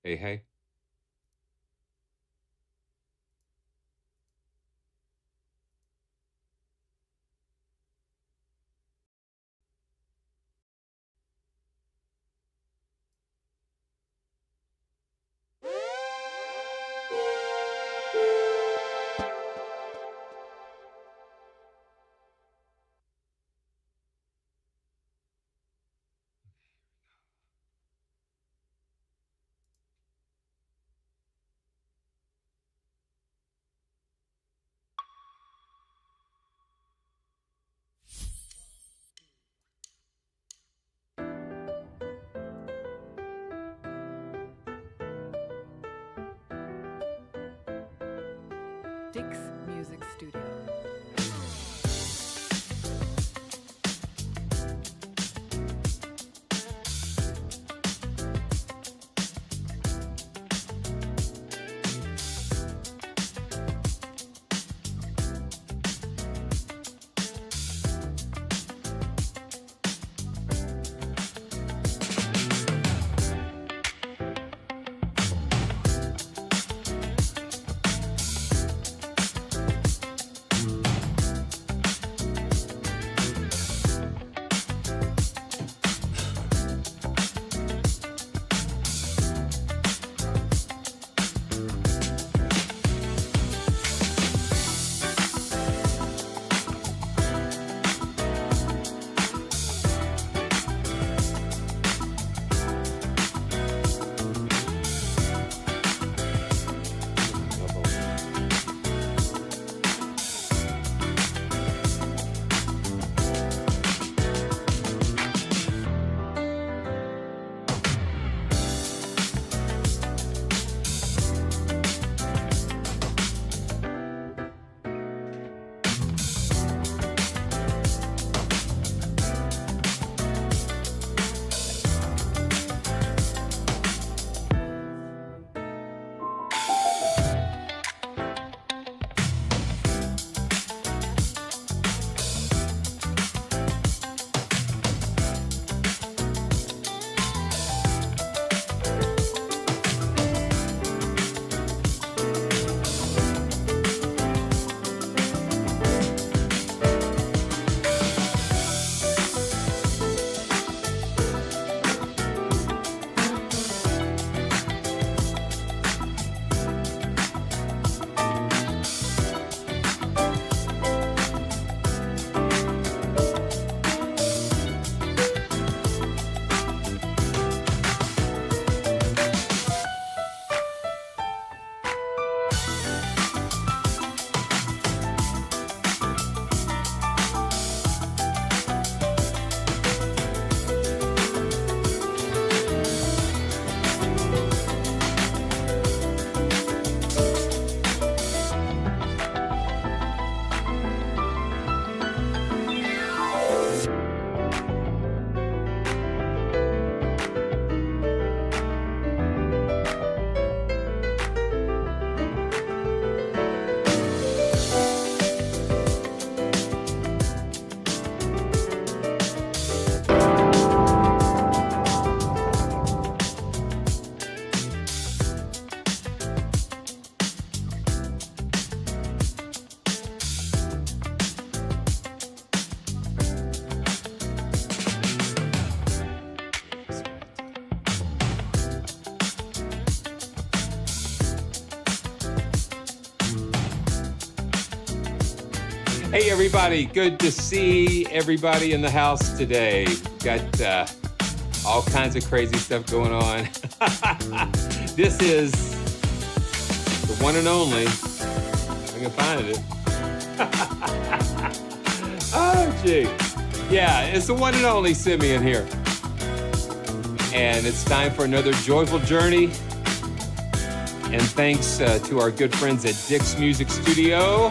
Hey, hey. Dick's Music Studio. Hey everybody, good to see everybody in the house today. Got all kinds of crazy stuff going on. This is the one and only, if I can find it. Oh gee. Yeah, it's the one and only Simeon here. And it's time for another joyful journey. And thanks to our good friends at Dick's Music Studio.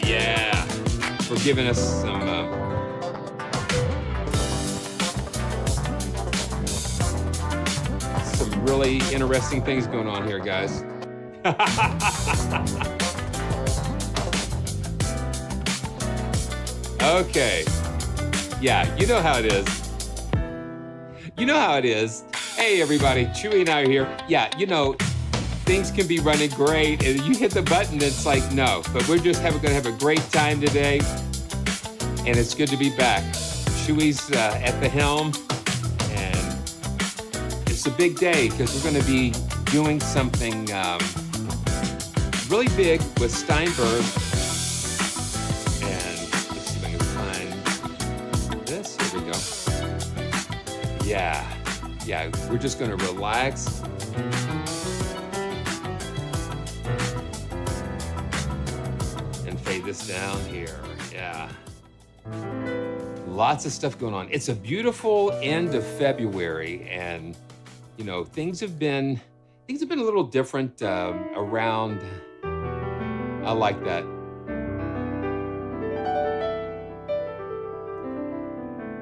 Yeah, for giving us some really interesting things going on here, guys. Okay. Yeah, you know how it is. You know how it is. Hey, everybody. Chewy and I are here. Yeah, you know, things can be running great, and you hit the button, it's like, no. But we're just going to have a great time today, and it's good to be back. Chewy's at the helm, and it's a big day because we're going to be doing something really big with Steinberg. And let's see if I can find this. Here we go. Yeah, we're just going to relax. And fade this down here. Yeah. Lots of stuff going on. It's a beautiful end of February, and you know, things have been a little different around. I like that.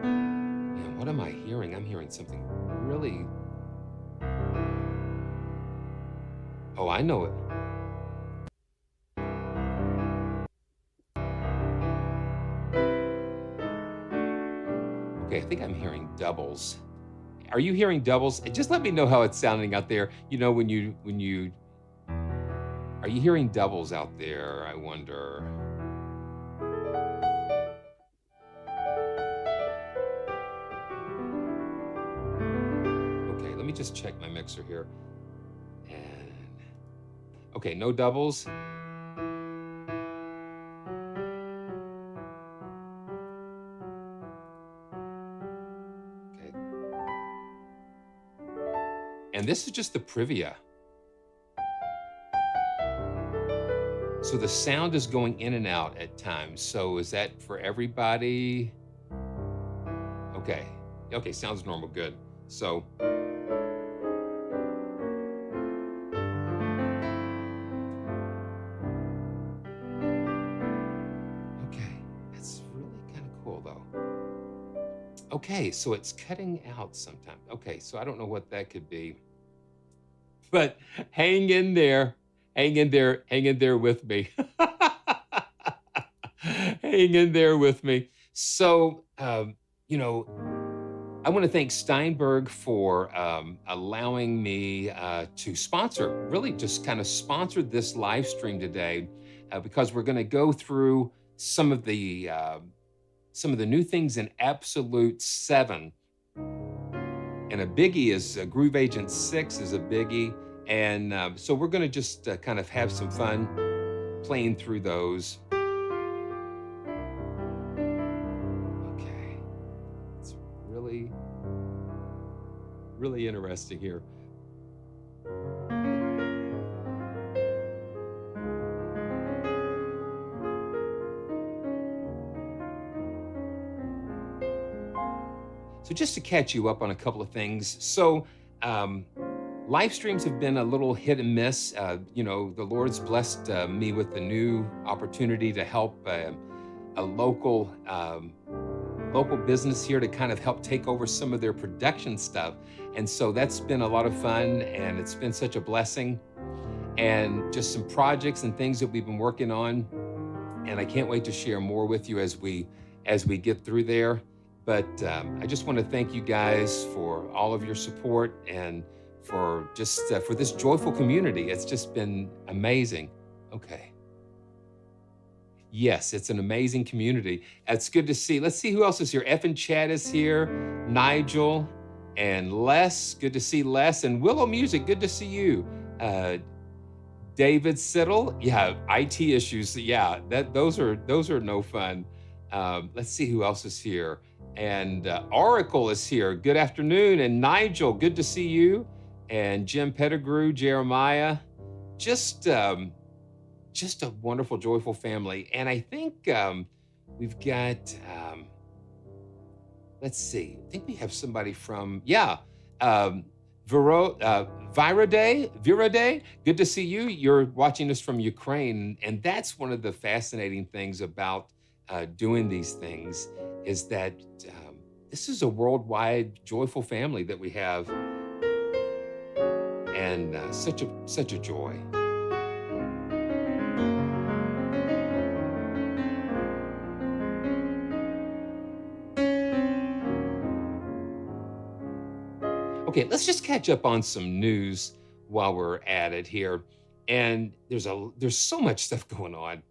Man, what am I hearing? I'm hearing something really. Oh, I know it. Okay, I think I'm hearing doubles. Are you hearing doubles? Just let me know how it's sounding out there. You know, when you are you hearing doubles out there? I wonder. Okay, let me just check my mixer here. And okay, no doubles. Okay. And this is just the privia. So the sound is going in and out at times. So is that for everybody? Okay. Okay, sounds normal, good. So. Okay, that's really kind of cool though. Okay, so it's cutting out sometimes. Okay, so I don't know what that could be. But hang in there. Hang in there with me. Hang in there with me. So, you know, I want to thank Steinberg for allowing me to sponsor, really just kind of sponsor this live stream today, because we're going to go through some of the new things in Absolute 7. And a biggie is Groove Agent 6 is a biggie. And so we're going to just kind of have some fun playing through those. Okay. It's really, really interesting here. So just to catch you up on a couple of things. So, live streams have been a little hit and miss. You know, the Lord's blessed me with the new opportunity to help a local business here to kind of help take over some of their production stuff. And so that's been a lot of fun, and it's been such a blessing. And just some projects and things that we've been working on. And I can't wait to share more with you as we get through there. But I just want to thank you guys for all of your support and for just for this joyful community. It's just been amazing. Okay. Yes, it's an amazing community. It's good to see. Let's see who else is here. F and Chad is here. Nigel and Les. Good to see Les. And Willow Music. Good to see you. David Siddle. Yeah, IT issues. Yeah, those are no fun. Let's see who else is here. And Oracle is here. Good afternoon. And Nigel, good to see you. And Jim Pettigrew, Jeremiah, just a wonderful, joyful family. And I think we've got, let's see, I think we have somebody from, Virade, good to see you. You're watching us from Ukraine. And that's one of the fascinating things about doing these things is that this is a worldwide, joyful family that we have. And such a joy. Okay, let's just catch up on some news while we're at it here. And there's so much stuff going on.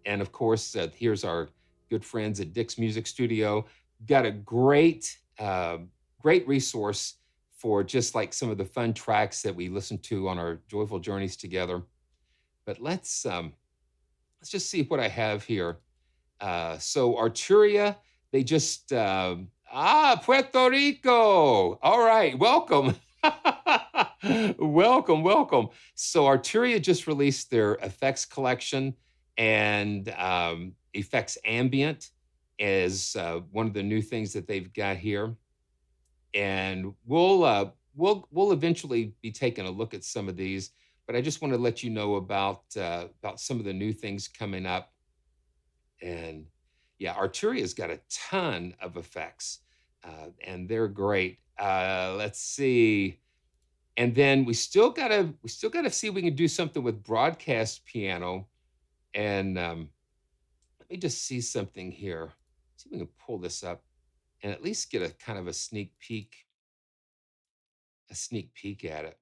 And of course, here's our good friends at Dick's Music Studio. Got a great resource for just like some of the fun tracks that we listen to on our joyful journeys together. But let's just see what I have here. So Arturia, they just Puerto Rico. All right, welcome. Welcome. So Arturia just released their effects collection, and effects ambient is one of the new things that they've got here. And we'll eventually be taking a look at some of these, but I just want to let you know about some of the new things coming up. And yeah, Arturia's got a ton of effects, and they're great. Let's see, and then we still gotta see if we can do something with broadcast piano. And let me just see something here. See if we can pull this up and at least get a kind of a sneak peek at it.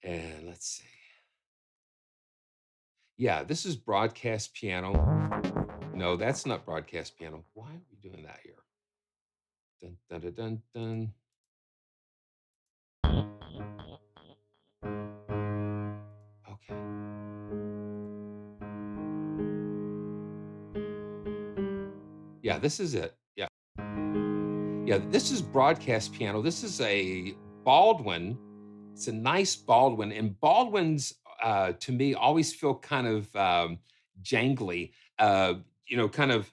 And let's see. Yeah, this is broadcast piano. No, that's not broadcast piano. Why are we doing that here? Dun, dun, dun, dun, dun. Okay. Yeah, this is it. Yeah. Yeah, this is broadcast piano. This is a Baldwin. It's a nice Baldwin. And Baldwins, to me, always feel kind of jangly, kind of.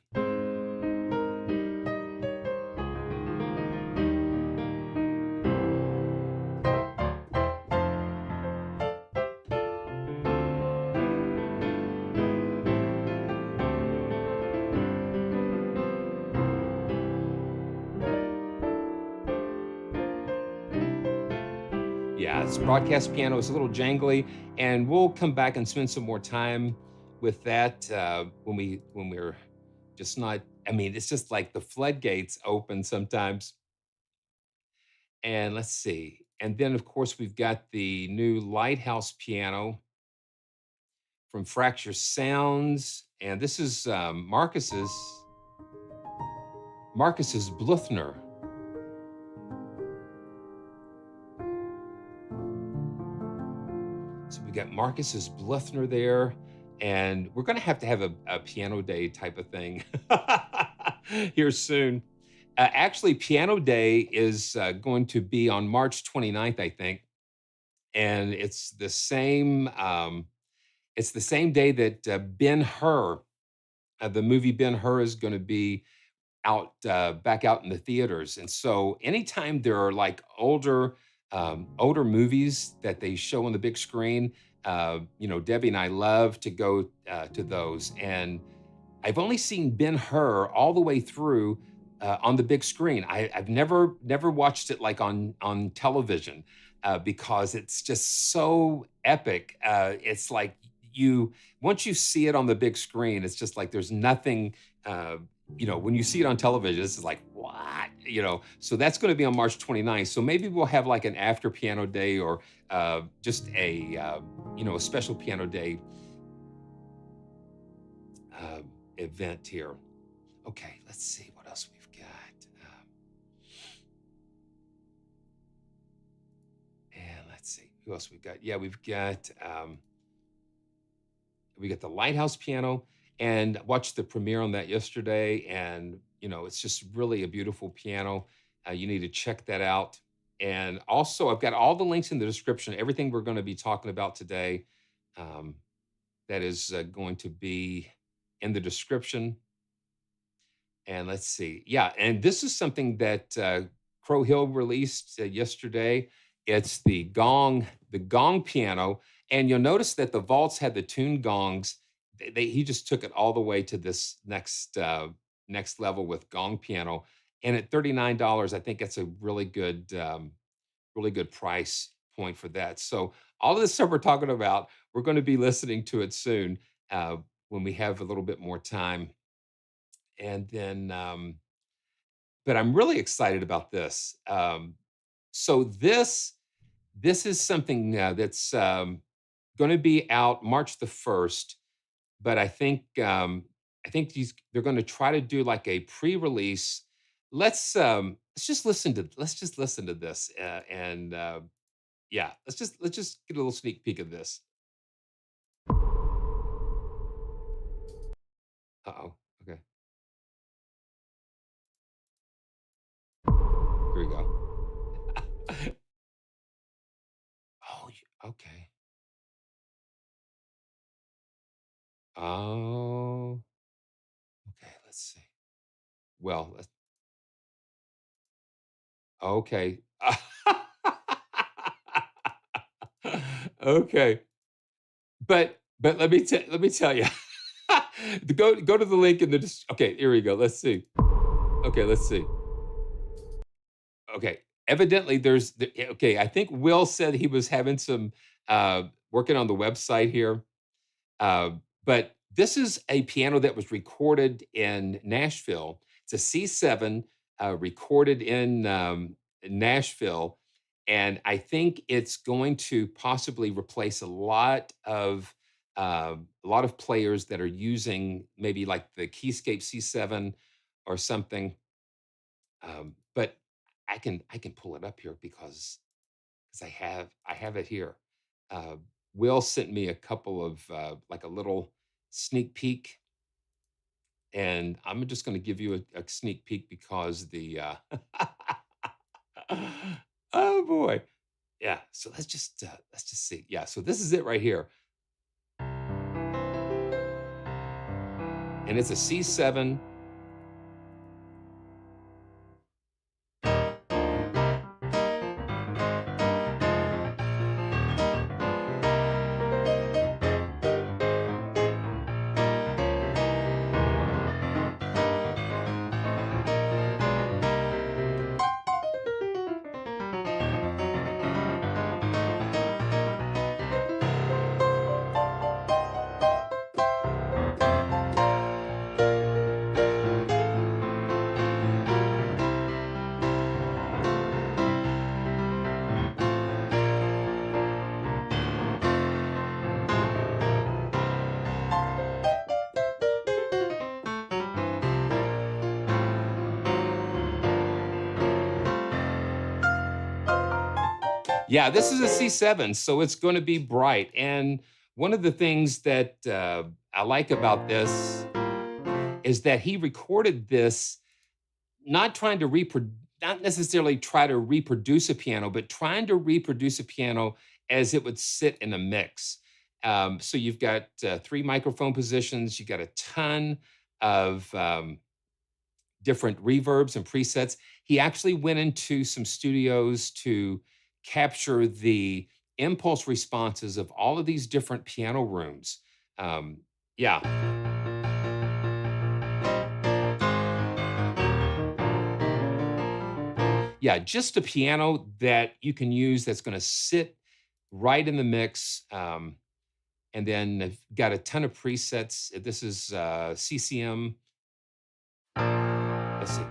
Yeah, it's broadcast piano. It's a little jangly, and we'll come back and spend some more time with that when we're just not. I mean, it's just like the floodgates open sometimes. And let's see. And then, of course, we've got the new Lighthouse piano from Fracture Sounds, and this is Marcus's Bluthner. So we got Marcus's Bluthner there, and we're going to have a piano day type of thing here soon. Actually, Piano Day is going to be on March 29th, I think, and it's the same day that Ben-Hur, the movie Ben-Hur, is going to be back out in the theaters. And so anytime there are like older movies that they show on the big screen, Debbie and I love to go to those. And I've only seen Ben-Hur all the way through on the big screen. I've never watched it like on television because it's just so epic. It's like you once you see it on the big screen, it's just like there's nothing. When you see it on television, it's like what. So that's going to be on March 29th. So maybe we'll have like an after piano day, or just a special piano day event here. Okay, let's see what else we've got. And let's see who else we've got. Yeah, we got the Lighthouse piano, and watched the premiere on that yesterday. And it's just really a beautiful piano. You need to check that out. And also, I've got all the links in the description. Everything we're going to be talking about today, um, that is going to be in the description. And let's see. Yeah, and this is something that Crow Hill released yesterday. It's the gong piano, and you'll notice that the vaults had the tuned gongs. He just took it all the way to this next level with gong piano, and at $39, I think that's a really good price point for that. So all of this stuff we're talking about, we're going to be listening to it soon uh, when we have a little bit more time. And then but I'm really excited about this. So this is something that's going to be out March the 1st, but I think they're going to try to do like a pre-release. Let's just listen to this and yeah, let's just get a little sneak peek of this. Uh-oh. Okay. Here we go. Oh, okay. Oh, okay. Let's see. Well, okay. Okay. But let me tell you. Go to the link in the okay, here we go. Let's see. Okay, let's see. Okay. Evidently okay, I think Will said he was having some working on the website here. But this is a piano that was recorded in Nashville. It's a C7 recorded in Nashville. And I think it's going to possibly replace a lot of players that are using maybe like the Keyscape C7 or something. But I can pull it up here because I have it here. Uh, Will sent me a couple of like a little sneak peek, and I'm just going to give you a sneak peek because the oh boy, yeah. So let's just see. Yeah. So this is it right here, and it's a C7. Yeah, this is a C7, so it's going to be bright. And one of the things that I like about this is that he recorded this not trying to not necessarily try to reproduce a piano, but trying to reproduce a piano as it would sit in a mix. So you've got three microphone positions, you got a ton of different reverbs and presets. He actually went into some studios to capture the impulse responses of all of these different piano rooms. Um, yeah, yeah, just a piano that you can use that's going to sit right in the mix. And then I've got a ton of presets. This is CCM. Let's see.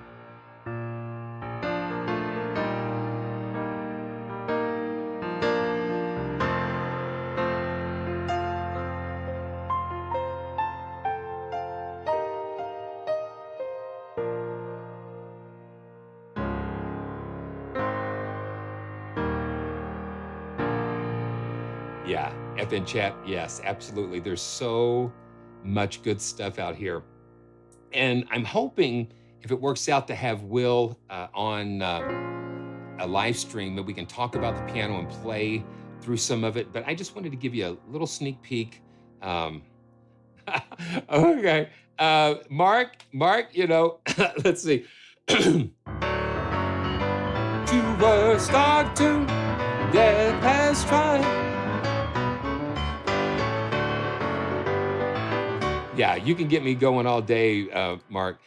Yeah, FN chat. Yes, absolutely. There's so much good stuff out here. And I'm hoping if it works out to have Will on a live stream that we can talk about the piano and play through some of it. But I just wanted to give you a little sneak peek. Um, okay. Mark, let's see. To a start to death has tried. Yeah, you can get me going all day, Mark.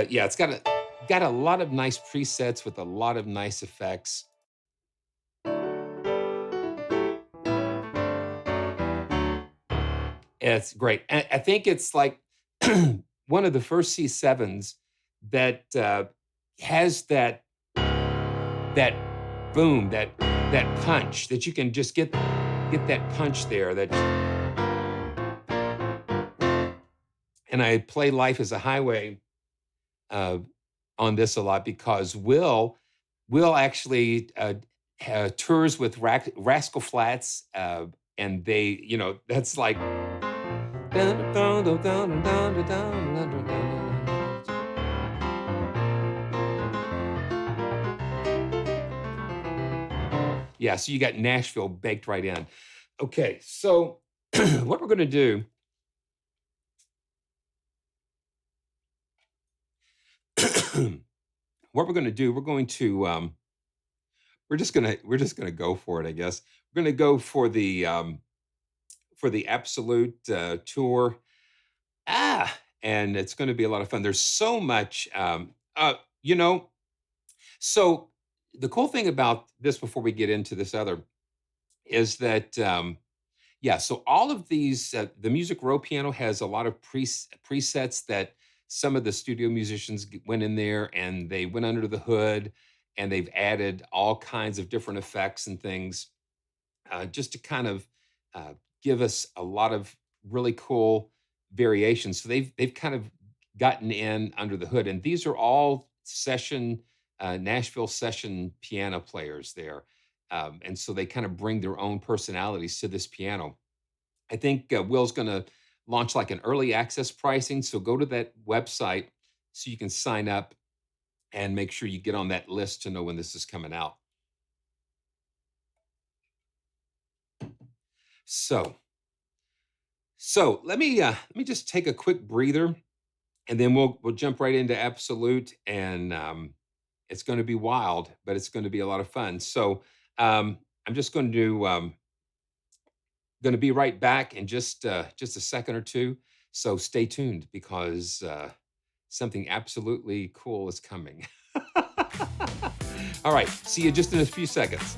Yeah, it's got a lot of nice presets with a lot of nice effects. It's great. And I think it's like one of the first C7s that has that boom, that punch that you can just get that punch there. And I play Life is a Highway uh, on this a lot because Will actually tours with Rascal Flatts, and they, that's like. Yeah, so you got Nashville baked right in. Okay, so what we're going to do. What we're going to do, we're just gonna go for it, I guess. We're gonna go for the Absolute tour. And it's going to be a lot of fun. There's so much, you know. So the cool thing about this, before we get into this other, is that yeah. So all of these, the Music Row piano has a lot of presets that some of the studio musicians went in there and they went under the hood and they've added all kinds of different effects and things, just to kind of uh, give us a lot of really cool variations. So they've kind of gotten in under the hood, and these are all session Nashville session piano players there, and so they kind of bring their own personalities to this piano. I think Will's going to launch like an early access pricing, so go to that website so you can sign up and make sure you get on that list to know when this is coming out. So let me just take a quick breather, and then we'll jump right into Absolute, and it's going to be wild, but it's going to be a lot of fun. So I'm just going to be right back in just a second or two. So stay tuned because something absolutely cool is coming. All right, see you just in a few seconds.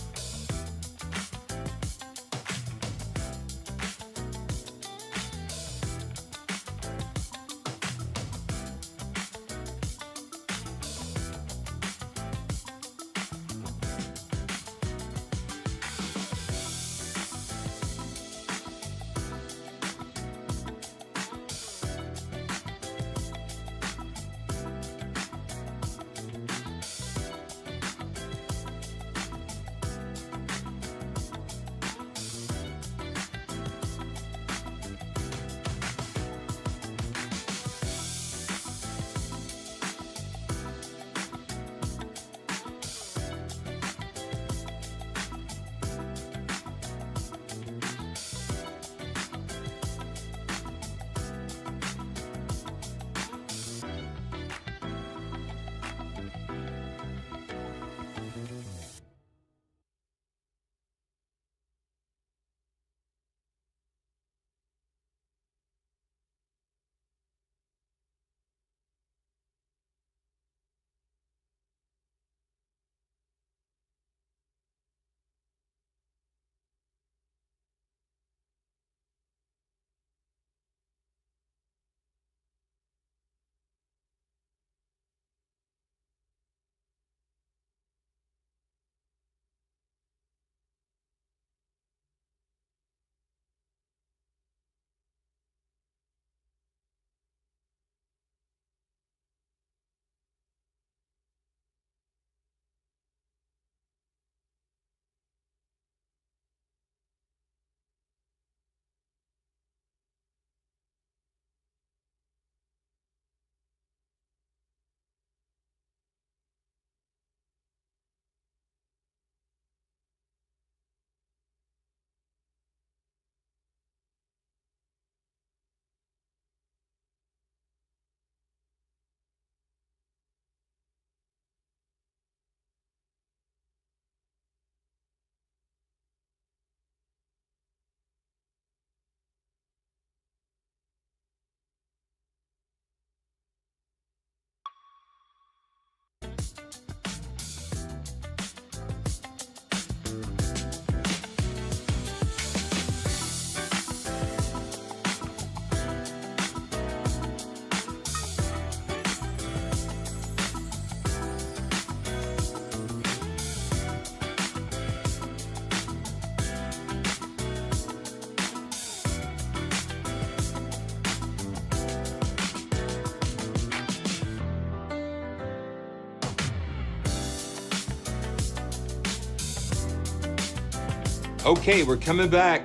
Okay, we're coming back.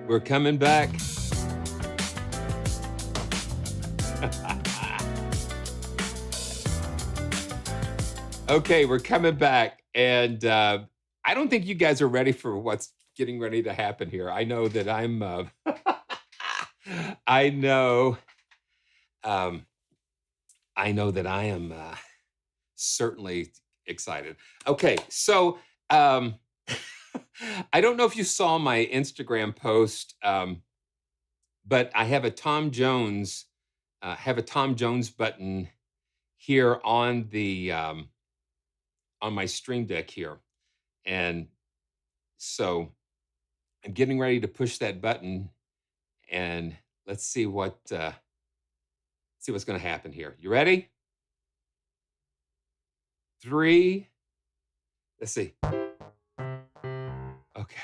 We're coming back. Okay, we're coming back. And I don't think you guys are ready for what's getting ready to happen here. I know that I'm, I know that I am certainly excited. Okay, so I don't know if you saw my Instagram post, but I have a Tom Jones button here on the on my Stream Deck here, and so I'm getting ready to push that button, and let's see what's going to happen here. You ready? 3. Let's see. Okay.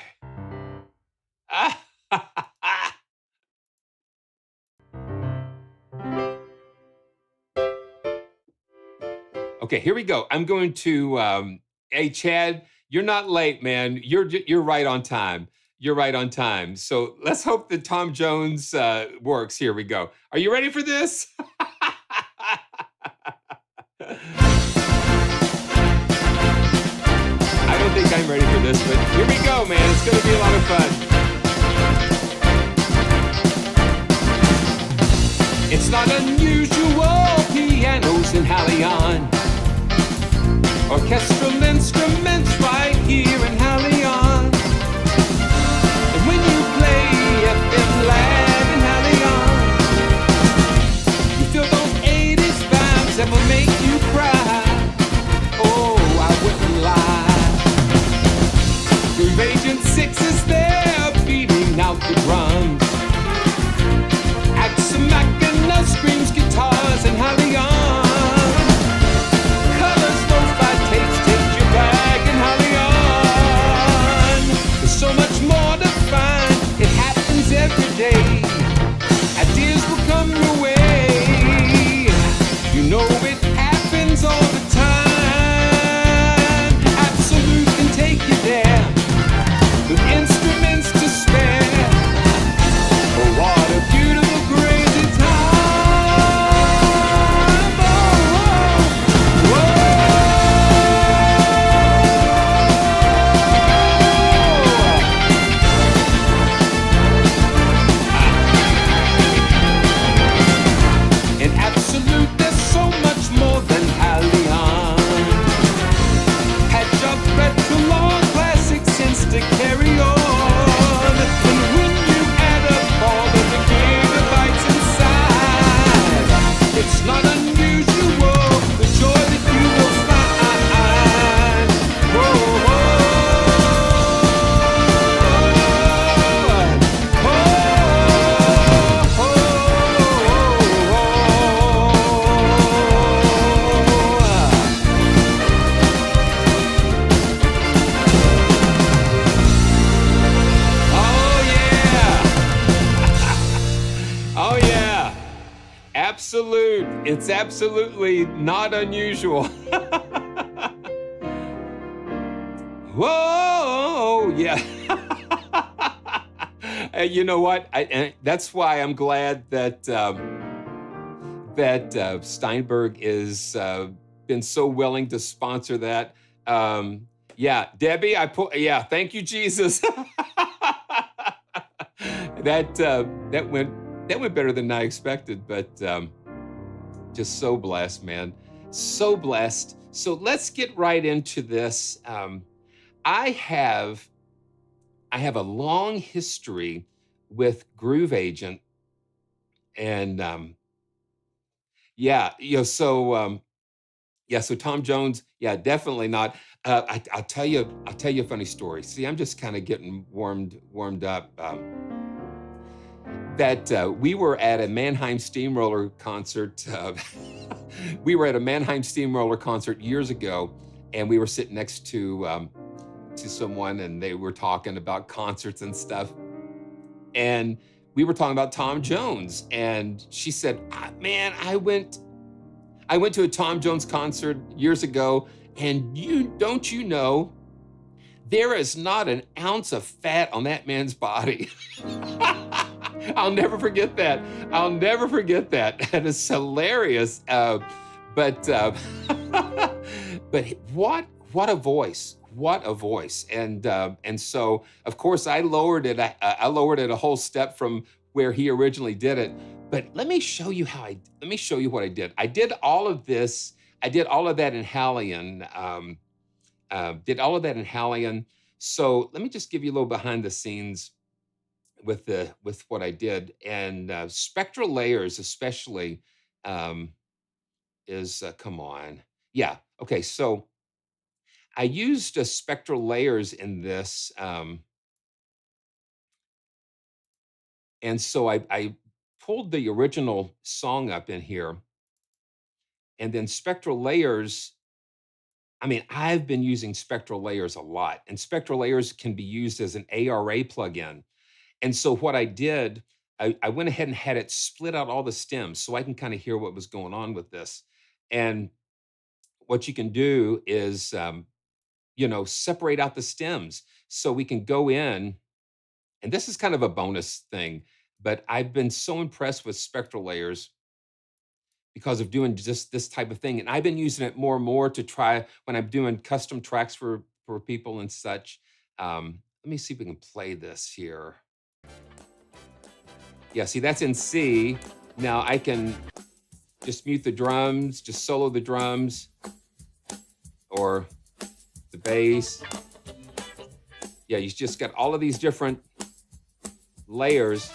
Okay, here we go. I'm going to. Hey, Chad, you're not late, man. You're right on time. You're right on time. So let's hope that Tom Jones works. Here we go. Are you ready for this? I don't think I'm ready for this, but here we go, man. It's going to be a lot of fun. It's not unusual, pianos in HALion. Orchestral instruments right here in HALion. And when you play FM Lab in HALion, you feel those 80s vibes that will make you cry. Oh, I wouldn't lie. Groove Agent 6 is there beating out the drums. Axel Machina screams guitars in HALion. Colors, lo-fi tapes take you back in HALion. There's so much more to find. It happens every day. Ideas will come your way. You know it happens all the time. Absolute can take you there with instruments to spare. Oh, what a beautiful, crazy time. Oh, whoa. In absolute, there's so much more than HALion. Patch up retro long classics since to carry on. And when you add up all of the gigabytes inside, it's not unusual, the joy that you will find. Whoa, oh yeah. Absolute. It's absolutely not unusual. Whoa, yeah. You know what? And that's why I'm glad that Steinberg is been so willing to sponsor that. Yeah, Debbie, yeah, thank you, Jesus. That went better than I expected, but just so blessed, man. So blessed. So let's get right into this. I have a long history with Groove Agent, and so Tom Jones, yeah, definitely not. I'll tell you a funny story. See, I'm just kind of getting warmed up. That we were at a Mannheim Steamroller concert. We were at a Mannheim Steamroller concert years ago, and we were sitting next to someone, and they were talking about concerts and stuff. And we were talking about Tom Jones, and she said, "Man, I went to a Tom Jones concert years ago, and don't you know There is not an ounce of fat on that man's body. I'll never forget that. I'll never forget that. That is hilarious. But but what a voice! What a voice! And so of course I lowered it. I lowered it a whole step from where he originally did it. But let me show you let me show you what I did. I did all of this. I did all of that in HALion. Did all of that in HALion. So let me just give you a little behind the scenes with what I did. And spectral layers, especially, is come on, yeah, okay. So I used spectral layers in this, and so I pulled the original song up in here, and then spectral layers. I mean, I've been using spectral layers a lot, and spectral layers can be used as an ARA plugin. And so what I did, I went ahead and had it split out all the stems so I can kind of hear what was going on with this. And what you can do is, separate out the stems so we can go in. And this is kind of a bonus thing, but I've been so impressed with spectral layers because of doing just this type of thing. And I've been using it more and more to try when I'm doing custom tracks for people and such. Let me see if we can play this here. Yeah, see, that's in C. Now I can just mute the drums, just solo the drums or the bass. Yeah, you just got all of these different layers.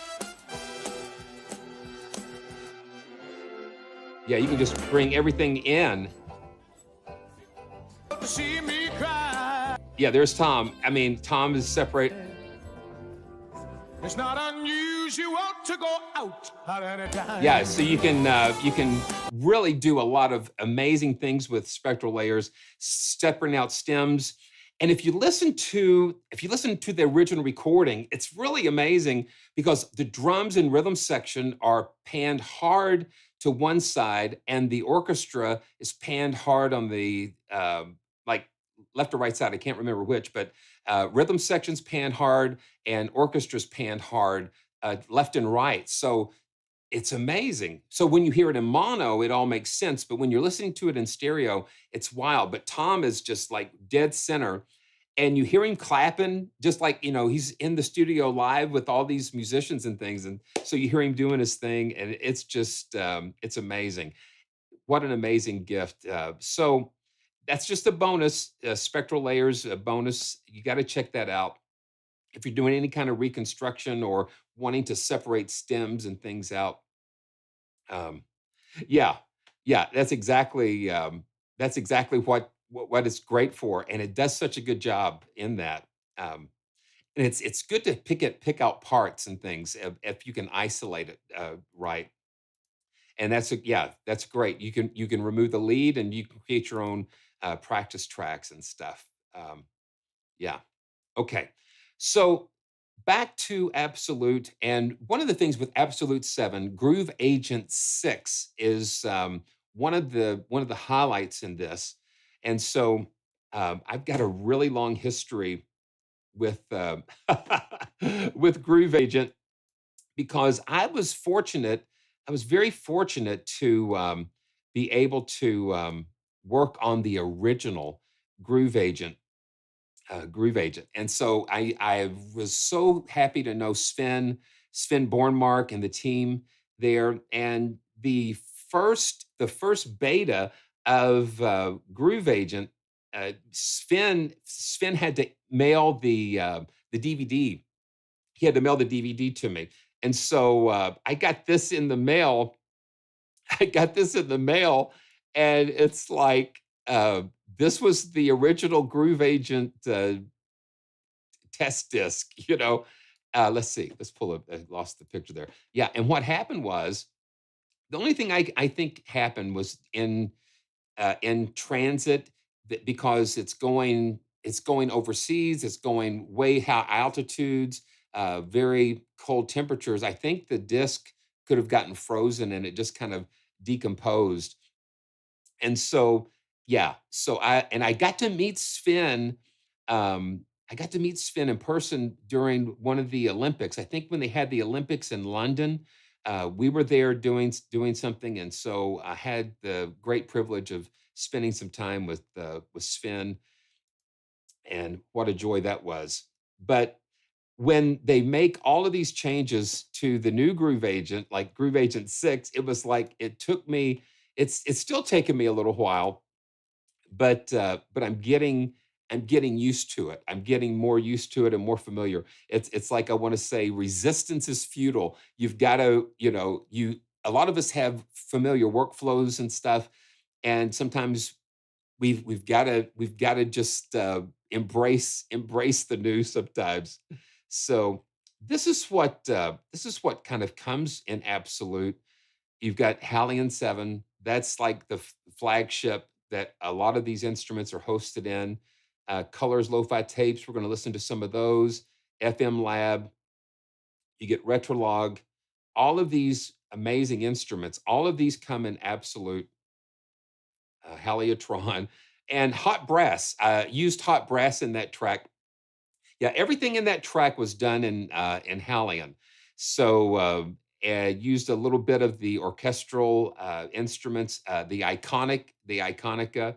Yeah, you can just bring everything in. Yeah, there's Tom. I mean, Tom is separate. It's not unusual to go out at any time. Yeah, so you can really do a lot of amazing things with spectral layers, separating out stems. And if you listen to the original recording, it's really amazing because the drums and rhythm section are panned hard to one side, and the orchestra is panned hard on the like left or right side. I can't remember which, but rhythm section's panned hard and orchestra's panned hard left and right. So it's amazing. So when you hear it in mono, it all makes sense. But when you're listening to it in stereo, it's wild. But Tom is just like dead center. And you hear him clapping, just like, he's in the studio live with all these musicians and things. And so you hear him doing his thing. And it's just, it's amazing. What an amazing gift. So that's just a bonus, spectral layers, a bonus. You got to check that out. If you're doing any kind of reconstruction or wanting to separate stems and things out. Um, yeah, yeah, that's exactly what it's great for, and it does such a good job in that. Um, and it's good to pick out parts and things if you can isolate it right. And that's great. You can remove the lead and you can create your own practice tracks and stuff. Yeah. Okay. So back to Absolute, and one of the things with Absolute 7, Groove Agent 6 is one of the highlights in this. And so I've got a really long history with with Groove Agent because I was very fortunate to be able to work on the original Groove Agent Groove Agent. And so I was so happy to know Sven Bornmark and the team there. And the first beta of Groove Agent, Sven had to mail the DVD. He had to mail the DVD to me, and so I got this in the mail. I got this in the mail, and it's like this was the original Groove Agent test disc. Let's see. Let's pull up. I lost the picture there. Yeah, and what happened was the only thing I think happened was in transit because it's going overseas. It's going way high altitudes, very cold temperatures. I think the disc could have gotten frozen and it just kind of decomposed. And so, yeah, so I got to meet Sven I got to meet Sven in person during one of the Olympics. I think when they had the Olympics in London, we were there doing something, and so I had the great privilege of spending some time with Sven, and what a joy that was. But when they make all of these changes to the new Groove Agent, like Groove Agent 6, it was like it took me. It's still taken me a little while, but I'm getting used to it. I'm getting more used to it and more familiar. It's like I want to say resistance is futile. You've got to, you a lot of us have familiar workflows and stuff, and sometimes we've got to just embrace the new sometimes. So this is what kind of comes in Absolute. You've got HALion 7. That's like the flagship that a lot of these instruments are hosted in. Colors Lo-Fi tapes, we're going to listen to some of those. FM Lab, you get Retrolog. All of these amazing instruments, all of these come in Absolute, Haliotron, and hot brass. Used hot brass in that track. Yeah, everything in that track was done in HALion. So used a little bit of the orchestral instruments, the Iconica.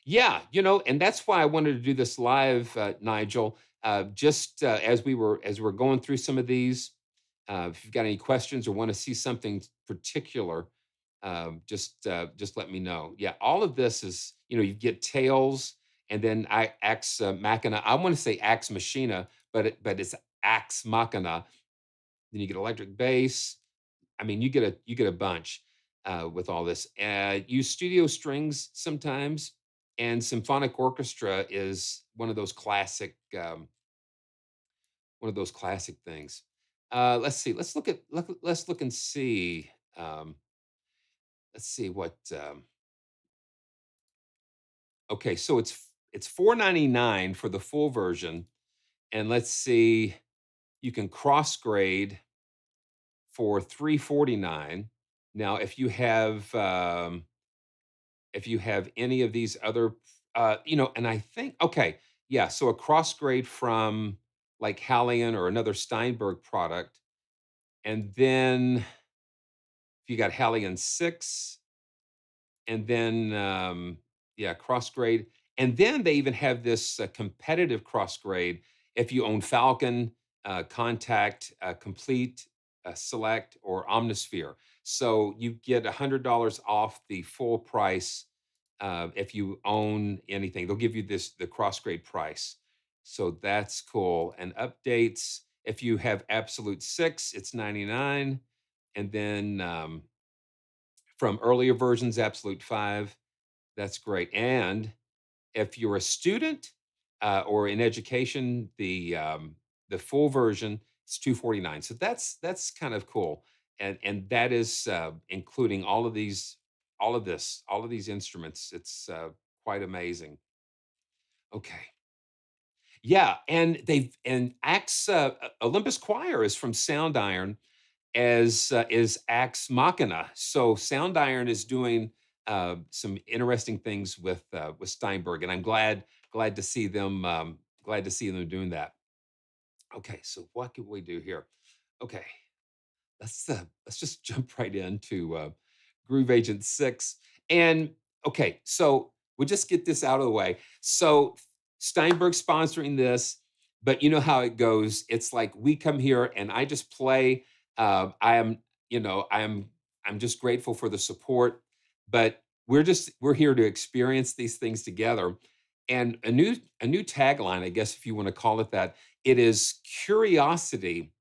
Yeah, and that's why I wanted to do this live, Nigel. Just as we're going through some of these, if you've got any questions or want to see something particular, just let me know. Yeah, all of this is, you get tails, and then I Ax Machina. I want to say Ax Machina, but it's Ax Machina. Then you get electric bass. I mean, you get a bunch with all this. Use studio strings sometimes, and symphonic orchestra is one of those classic things. Let's see. Let's look and see. Let's see what. Okay, so it's 499 for the full version, and let's see, you can cross grade for 349. Now, if you have any of these other, and I think, okay, yeah, so a cross grade from like HALion or another Steinberg product, and then if you got HALion 6, and then yeah, cross grade, and then they even have this competitive cross grade if you own Falcon, Contact, Complete, Select, or Omnisphere. So you get $100 off the full price if you own anything. They'll give you the cross grade price. So that's cool. And updates, if you have Absolute 6, it's 99, and then from earlier versions, Absolute 5. That's great. And if you're a student or in education, the full version is 249. So that's kind of cool, and that is including all of these instruments. It's quite amazing. Okay. Yeah, and Axe Olympus Choir is from Sound Iron, as is Axe Machina. So Sound Iron is doing some interesting things with Steinberg, and I'm glad to see them doing that. Okay, so what can we do here? Okay, let's just jump right into Groove Agent 6. And okay, so we'll just get this out of the way. So Steinberg sponsoring this, but you know how it goes. It's like we come here and I just play. I am, I'm just grateful for the support, but we're here to experience these things together. And a new tagline, I guess if you want to call it that, it is curiosity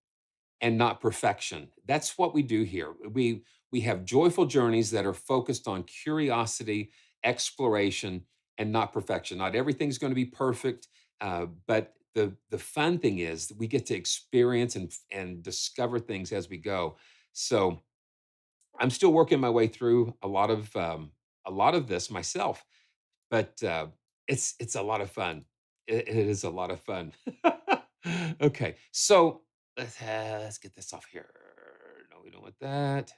and not perfection. That's what we do here. We have joyful journeys that are focused on curiosity, exploration, and not perfection. Not everything's going to be perfect, but the fun thing is that we get to experience and discover things as we go. So I'm still working my way through a lot of this myself, but it's a lot of fun. It is a lot of fun. Okay, so let's get this off here. No, we don't want that.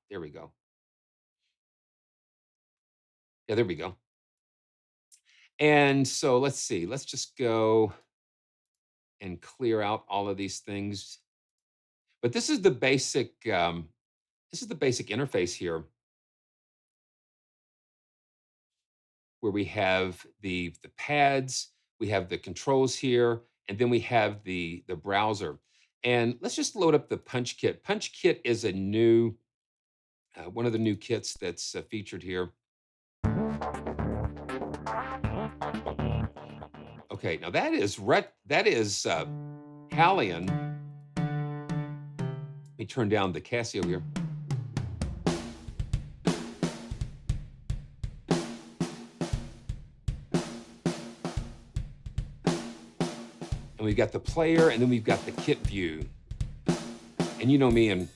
There we go. Yeah, there we go. And so let's see. Let's just go. and clear out all of these things. But this is the basic interface here, where we have the pads, we have the controls here, and then we have the browser. And let's just load up the Punch Kit. Punch Kit is a new one of the new kits that's featured here. Okay, now that is HALion. Let me turn down the Casio here. And we've got the player, and then we've got the kit view. And you know me, and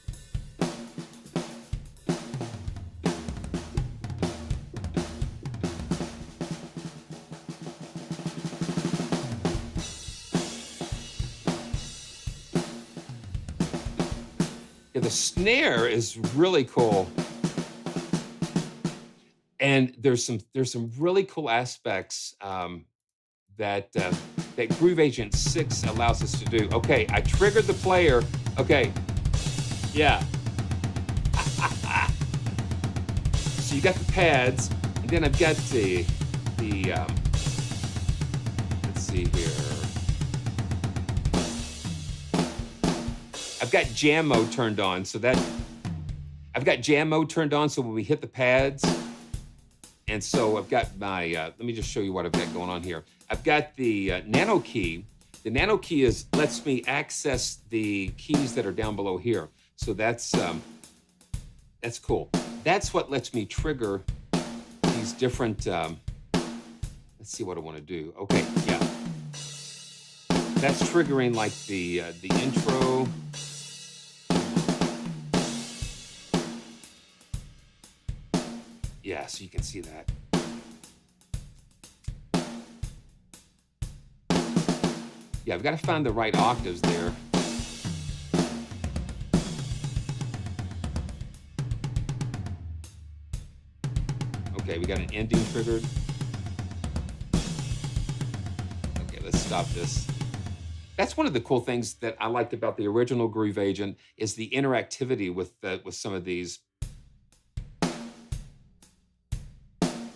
yeah, the snare is really cool. And there's some really cool aspects that Groove Agent 6 allows us to do. Okay, I triggered the player. Okay, yeah. So you got the pads, and then I've got the let's see here. I've got jam mode turned on, so that I've got jam mode turned on, so when we hit the pads, and so I've got my, let me just show you what I've got going on here. I've got the nano key. The nano key lets me access the keys that are down below here. So that's cool. That's what lets me trigger these different, let's see what I want to do. Okay, yeah. That's triggering like the intro. Yeah, so you can see that. Yeah, I've got to find the right octaves there. Okay, we got an ending triggered. Okay, let's stop this. That's one of the cool things that I liked about the original Groove Agent is the interactivity with some of these.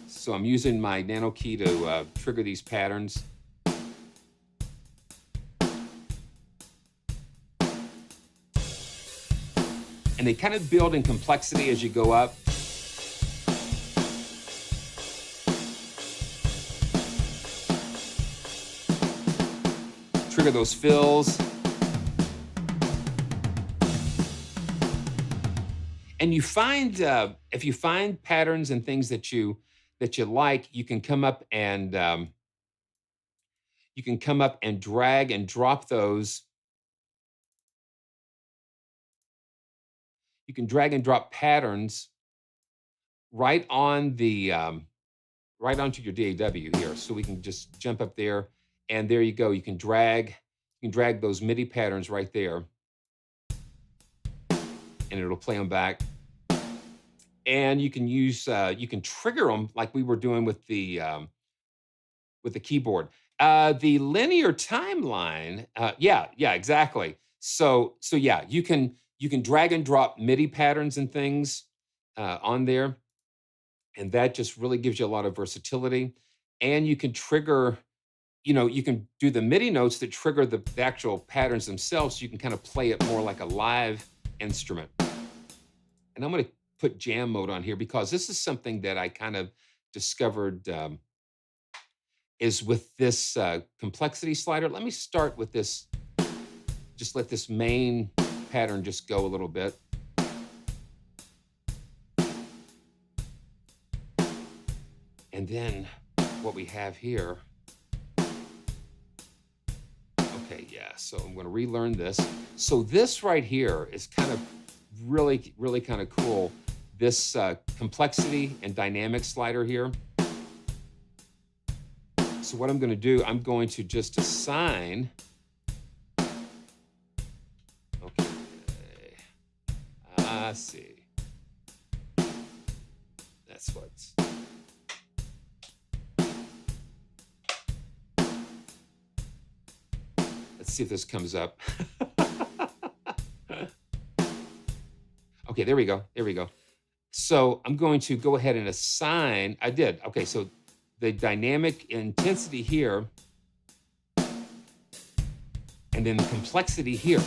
So I'm using my nano key to trigger these patterns. And they kind of build in complexity as you go up. Trigger those fills. And you find, if you find patterns and things that you like, you can come up and drag and drop those. You can drag and drop patterns right on the right onto your DAW here. So we can just jump up there, and there you go. You can drag those MIDI patterns right there, and it'll play them back. And you can use you can trigger them like we were doing with the keyboard. The linear timeline, yeah, exactly. So yeah, you can drag and drop MIDI patterns and things on there, and that just really gives you a lot of versatility. And you can trigger, you can do the MIDI notes that trigger the actual patterns themselves, so you can kind of play it more like a live instrument. And I'm going to put jam mode on here because this is something that I kind of discovered is with this complexity slider. Let me start with this. Just let this main pattern just go a little bit. And then what we have here. Okay, yeah, so I'm going to relearn this. So this right here is kind of really, really kind of cool. This complexity and dynamic slider here. So what I'm going to do, I'm going to just assign. Okay, I see. That's what's. Let's see if this comes up. Okay, there we go. There we go. So I'm going to go ahead and assign, I did. Okay, so the dynamic intensity here, and then the complexity here.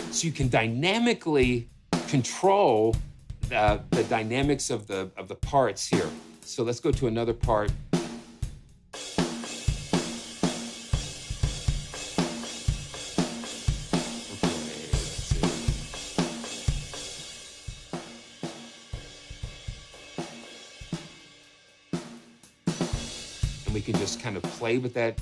So you can dynamically control the dynamics of the parts here. So let's go to another part. And we can just kind of play with that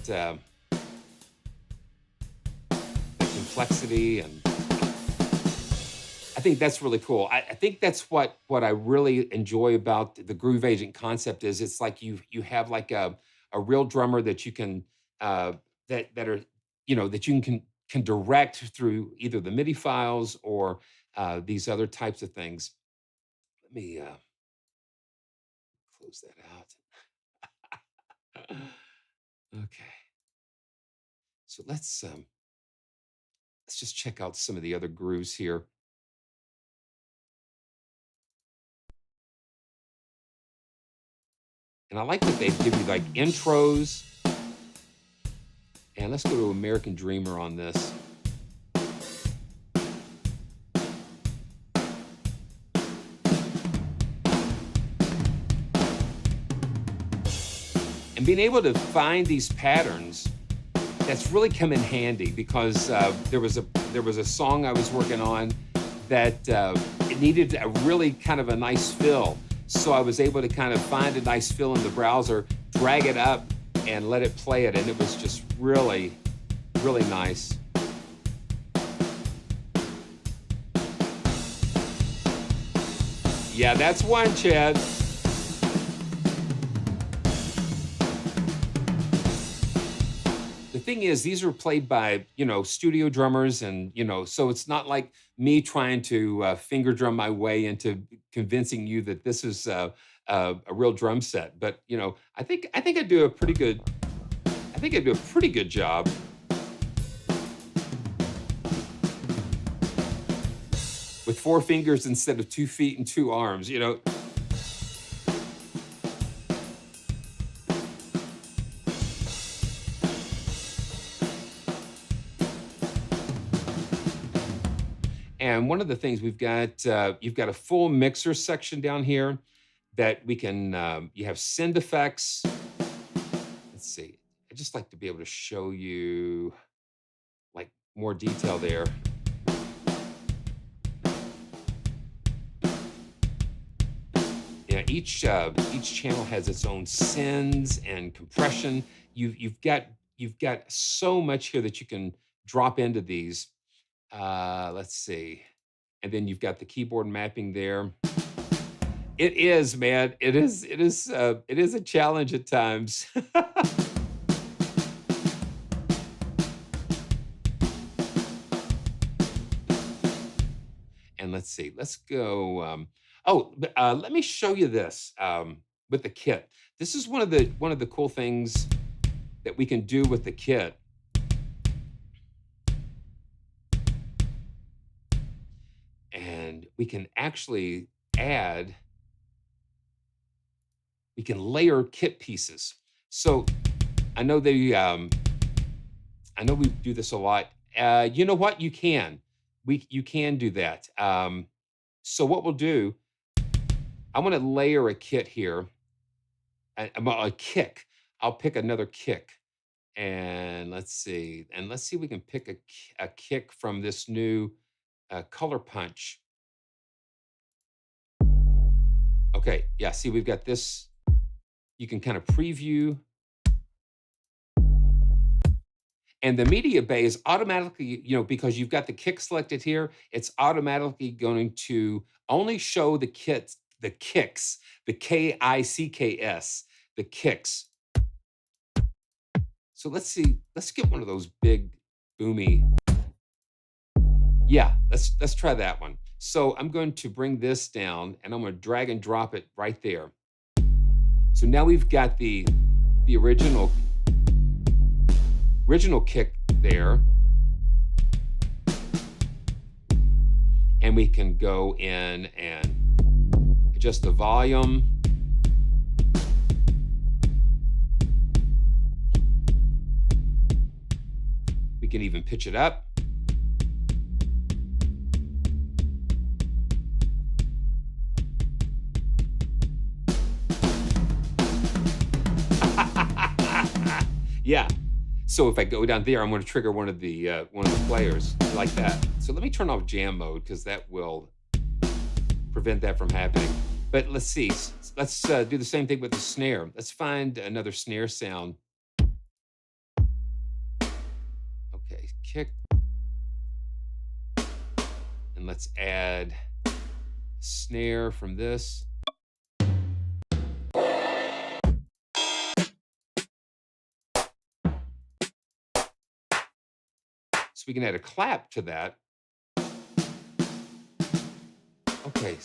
complexity, and I think that's really cool. I think that's what I really enjoy about the groove agent concept is it's like you have like a real drummer that you can that are that you can direct through either the MIDI files or these other types of things. Let me close that out. Okay, so let's just check out some of the other grooves here. And I like that they give you like intros. And let's go to American Dreamer on this. And being able to find these patterns, that's really come in handy because there was a song I was working on that it needed a really kind of a nice fill. So I was able to kind of find a nice fill in the browser, drag it up, and let it play it, and it was just really, really nice. Yeah, that's one, Chad. The thing is, these are played by, studio drummers, and, so it's not like me trying to finger drum my way into convincing you that this is a real drum set. But, I think I do a pretty good, job. With 4 fingers instead of 2 feet and 2 arms, And one of the things we've got, you've got a full mixer section down here that we can, you have send effects. Let's see. I just like to be able to show you like more detail there. Yeah, each channel has its own sends and compression. You've got so much here that you can drop into these. Let's see. And then you've got the keyboard mapping there. It is, man. It is a challenge at times. And let's see. Let's go. Let me show you this with the kit. This is one of the cool things that we can do with the kit. And we can actually we can layer kit pieces. So I know we do this a lot. You know what? You can do that. So what we'll do, I want to layer a kit here, a kick. I'll pick another kick, and let's see if we can pick a kick from this new color punch. Okay, yeah, see, we've got this. You can kind of preview. And the media bay is automatically, because you've got the kick selected here, it's automatically going to only show the kicks, the KICKS, the kicks. So let's get one of those big, boomy. Yeah, let's try that one. So I'm going to bring this down, and I'm going to drag and drop it right there. So now we've got the original original kick there. And we can go in and adjust the volume. We can even pitch it up. Yeah. So if I go down there, I'm going to trigger one of the players like that. So let me turn off jam mode because that will prevent that from happening. But let's see. Let's do the same thing with the snare. Let's find another snare sound. Okay, kick. And let's add a snare from this. So we can add a clap to that. Okay.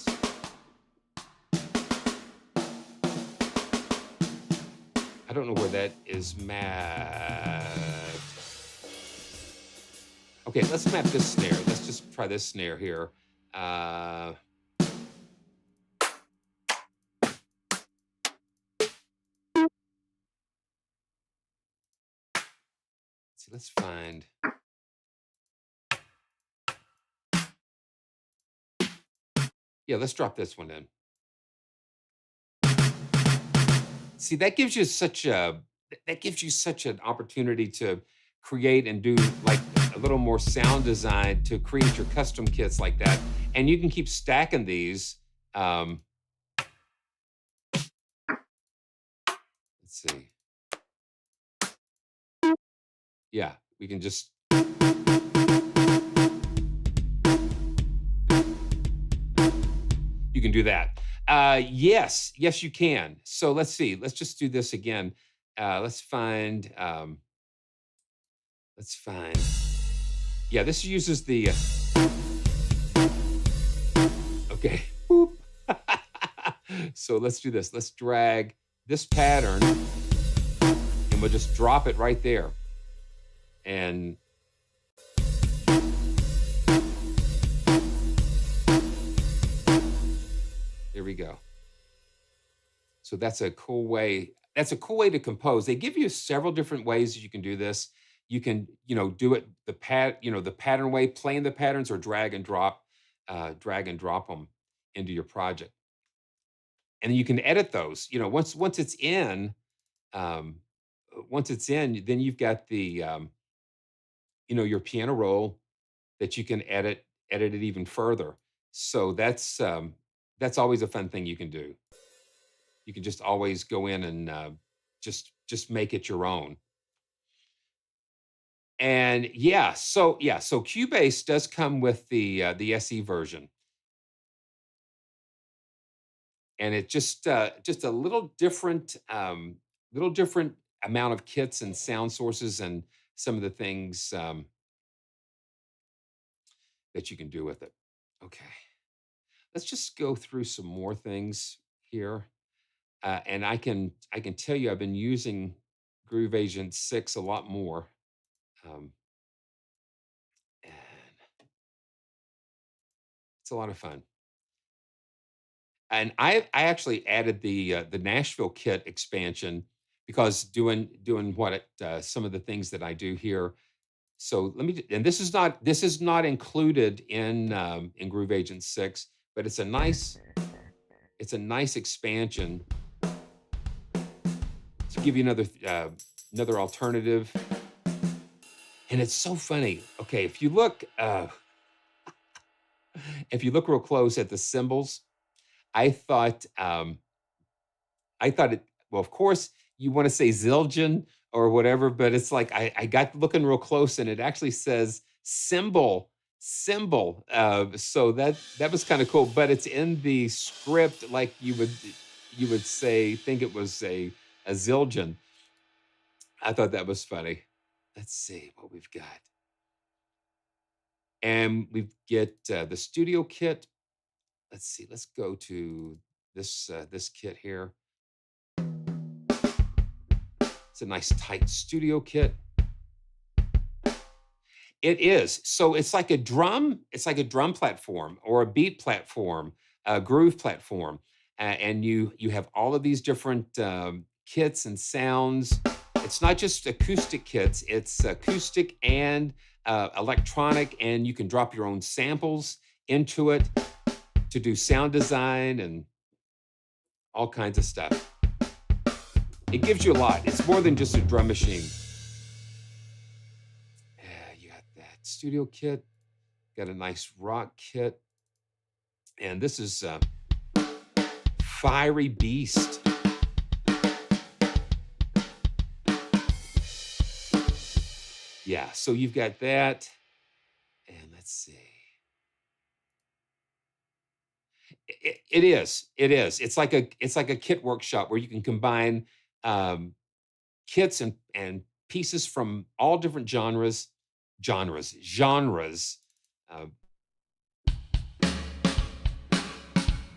I don't know where that is mapped. Okay, let's map this snare. Let's just try this snare here. Let's find. Yeah, let's drop this one in. See, that gives you such an opportunity to create and do like a little more sound design to create your custom kits like that. And you can keep stacking these. Let's see. Yeah, we can just. You can do that. Yes, you can. So let's see. Let's just do this again. Let's find. Yeah, this uses the. Okay. Boop. So let's do this. Let's drag this pattern, and we'll just drop it right there. And there we go. So that's a cool way. That's a cool way to compose. They give you several different ways that you can do this. You can, do it the pattern way, playing the patterns, or drag and drop them into your project. And then you can edit those. Once it's in, then you've got the your piano roll that you can edit it even further. So that's always a fun thing you can do. You can just always go in and just make it your own. And so Cubase does come with the SE version, and it just a little different amount of kits and sound sources and some of the things that you can do with it. Okay, let's just go through some more things here. And I can tell you I've been using Groove Agent 6 a lot more. And it's a lot of fun. And I actually added the Nashville kit expansion because doing what some of the things that I do here. So and this is not included in Groove Agent 6, but it's a nice expansion to give you another alternative. And it's so funny. Okay, if you look real close at the symbols, I thought it. Well, of course, you want to say Zildjian or whatever, but it's like I got looking real close, and it actually says symbol. So that was kind of cool. But it's in the script, like you would think it was a Zildjian. I thought that was funny. Let's see what we've got. And we get the studio kit. Let's see. Let's go to this kit here. It's a nice tight studio kit. It is. So it's like a drum. It's like a drum platform or a beat platform, a groove platform, and you have all of these different kits and sounds. It's not just acoustic kits. It's acoustic and electronic, and you can drop your own samples into it to do sound design and all kinds of stuff. It gives you a lot. It's more than just a drum machine. Yeah, you got that studio kit, got a nice rock kit, and this is Fiery Beast. Yeah, so you've got that, and let's see. It is. It's like a kit workshop where you can combine kits and pieces from all different genres. Uh,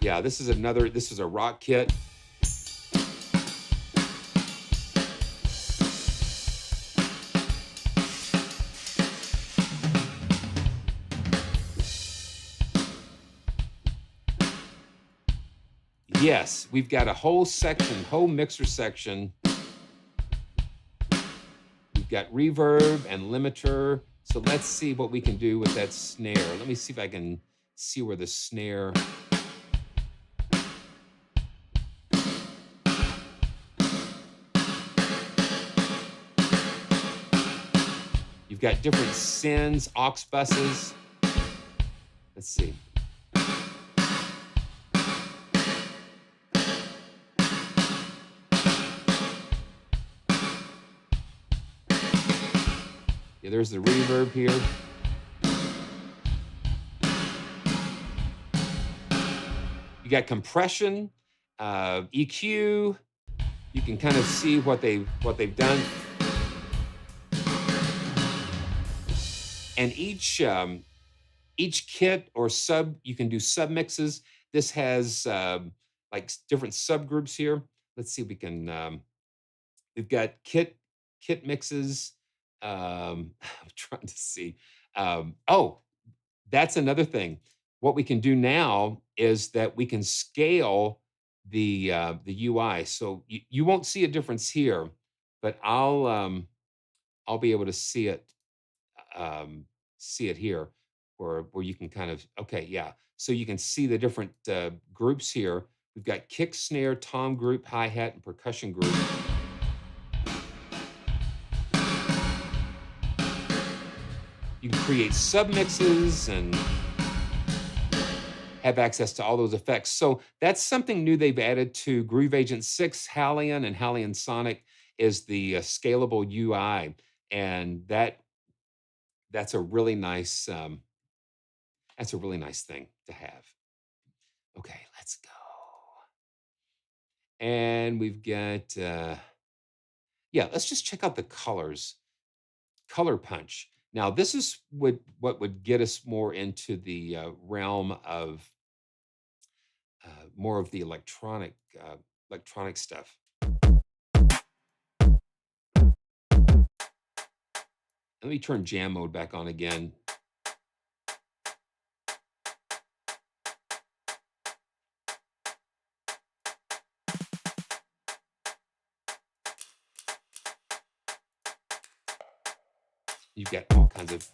yeah, this is a rock kit. Yes, we've got a whole mixer section. We've got reverb and limiter. So let's see what we can do with that snare. Let me see if I can see where the snare. You've got different sends, aux buses. Let's see. Yeah, there's the reverb here. You got compression, EQ. You can kind of see what they've done. And each kit or sub, you can do sub mixes. This has like different subgroups here. Let's see if we can. We've got kit mixes. I'm trying to see. Oh, that's another thing. What we can do now is that we can scale the UI. So you won't see a difference here, but I'll be able to see it here, where you can kind of yeah. So you can see the different groups here. We've got kick, snare, tom group, hi hat, and percussion group. You can create submixes and have access to all those effects. So that's something new they've added to Groove Agent 6 HALion and HALion Sonic is the scalable UI. And that's a really nice thing to have. Okay, let's go. And we've got let's just check out the colors. Color punch. Now, this is what would get us more into the realm of more of the electronic stuff. Let me turn jam mode back on again. You've got all kinds of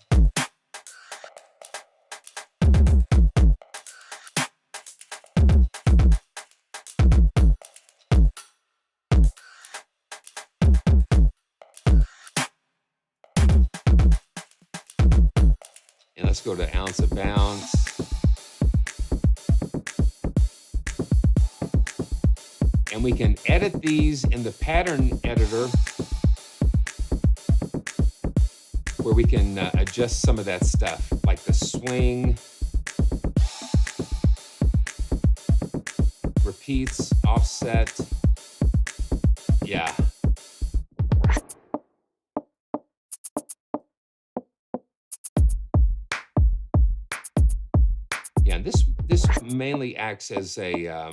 and let's go to ounce of bounce. And we can edit these in the pattern editor where we can adjust some of that stuff, like the swing, repeats, offset. Yeah. Yeah, and this mainly acts as a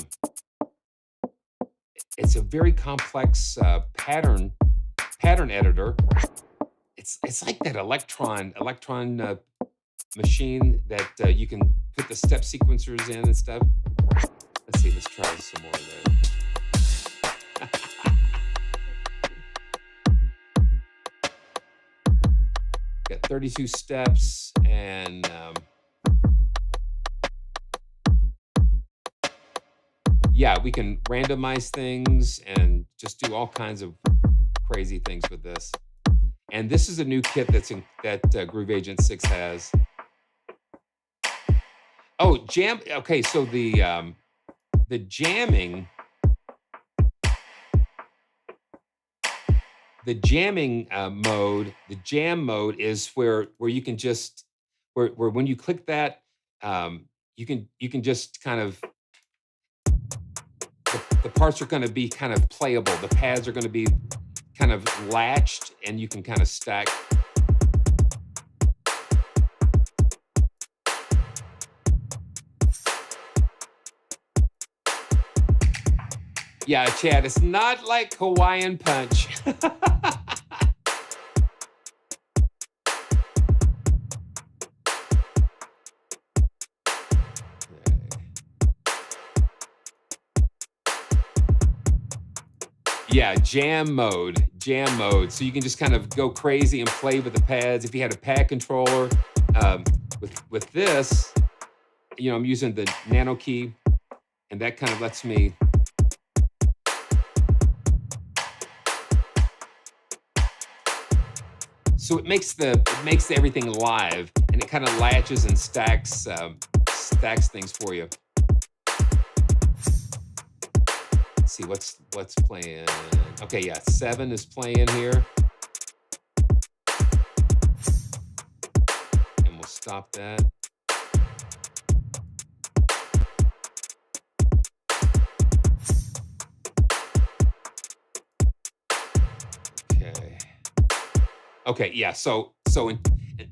it's a very complex pattern editor. It's it's like that electron machine that you can put the step sequencers in and stuff. Let's see. Let's try some more of that. Got 32 steps and yeah, we can randomize things and just do all kinds of crazy things with this. And this is a new kit that Groove Agent 6 has. Oh, jam. Okay, so the jamming mode, the jam mode is where you can just where when you click that, you can just kind of the parts are going to be kind of playable. The pads are going to be kind of latched, and you can kind of stack. Yeah, Chad, it's not like Hawaiian Punch. Yeah, jam mode. So you can just kind of go crazy and play with the pads. If you had a pad controller, with this, I'm using the nano key, and that kind of lets me. So it makes everything live, and it kind of latches and stacks things for you. Let's see what's playing. Okay, yeah, 7 is playing here, and we'll stop that. Okay, yeah. So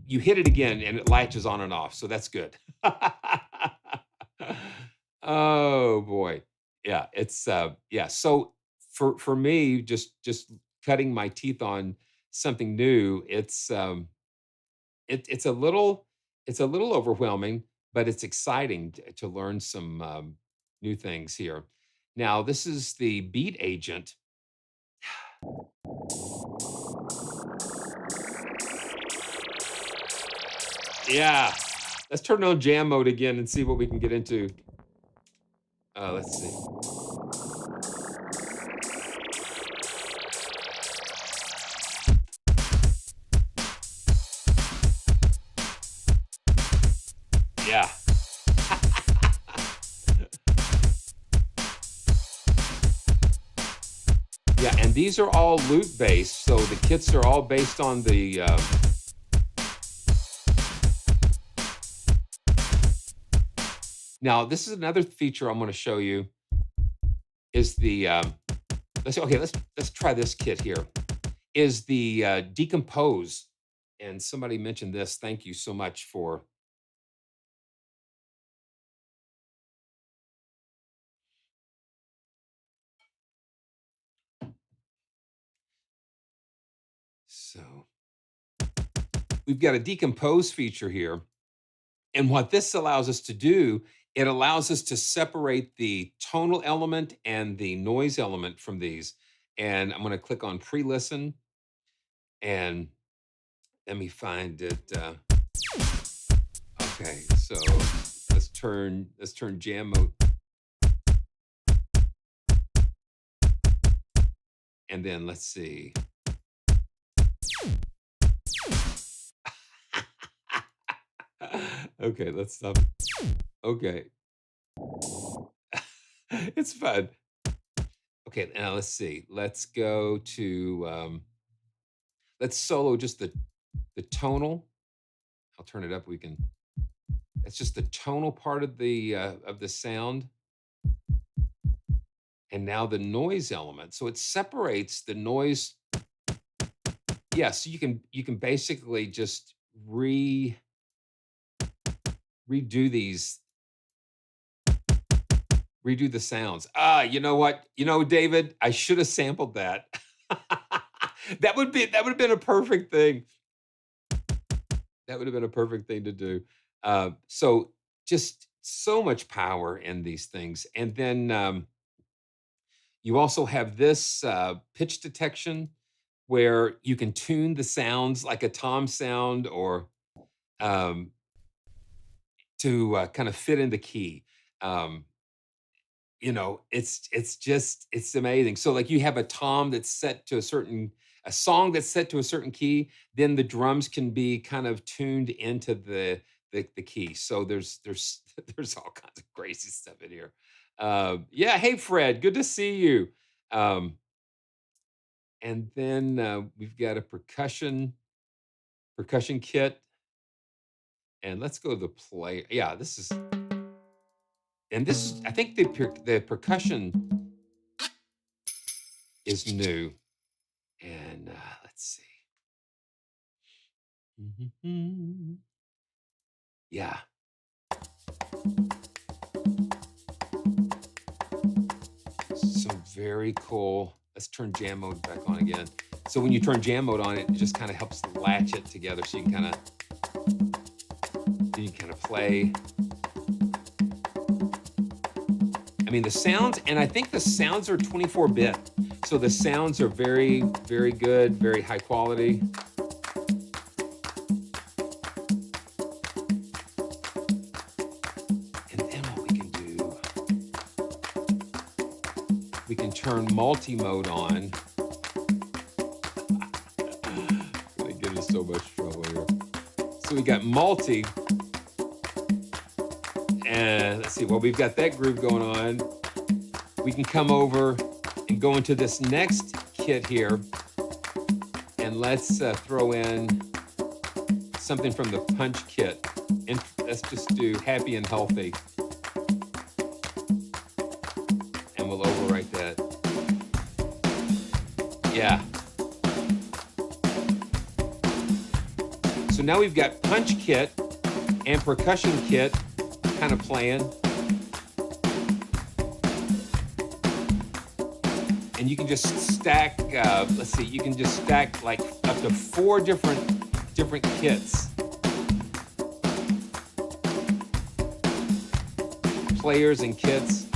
you hit it again, and it latches on and off. So that's good. Oh boy, yeah. It's yeah. So for me, just cutting my teeth on something new, it's a little overwhelming, but it's exciting to learn some new things here. Now, this is the Beat Agent. Yeah. Let's turn on jam mode again and see what we can get into. Let's see. Yeah. Yeah, and these are all loop based, so the kits are all based on the Now, this is another feature I'm going to show you is the let's try this kit here. Is the decompose. And somebody mentioned this. Thank you so much for So we've got a decompose feature here. And what this allows us to do, it allows us to separate the tonal element and the noise element from these. And I'm going to click on pre-listen, and let me find it. Okay, so let's turn jam mode. And then let's see. Okay, let's stop. Okay. It's fun. Okay, now let's see. Let's go to let's solo just the tonal. I'll turn it up. It's just the tonal part of the sound. And now the noise element. So it separates the noise. Yeah, so you can basically just redo the sounds. You know what? David, I should have sampled that. That would have been a perfect thing. That would have been a perfect thing to do. So just so much power in these things. And then you also have this pitch detection where you can tune the sounds like a tom sound or um, to kind of fit in the key. Um, it's just it's amazing. So like you have a tom that's set to a song that's set to a certain key, then the drums can be kind of tuned into the key. So there's there's all kinds of crazy stuff in here. Yeah, hey Fred, good to see you. Um, and then we've got a percussion kit, and let's go to the play. Yeah, this is I think the percussion is new. And let's see. Mhm. Yeah. So very cool. Let's turn jam mode back on again. So when you turn jam mode on, it just kind of helps latch it together so you can kind of play. I mean, the sounds, and I think the sounds are 24-bit. So the sounds are very, very good, very high quality. And then what we can do, we can turn multi-mode on. Gonna get us so much trouble here. So we got multi, and let's see, well, we've got that groove going on. We can come over and go into this next kit here, and let's throw in something from the punch kit. And let's just do happy and healthy. And we'll overwrite that. Yeah. So now we've got punch kit and percussion kit kind of playing. And you can just stack, let's see, you can just stack like up to 4 different kits. Players and kits.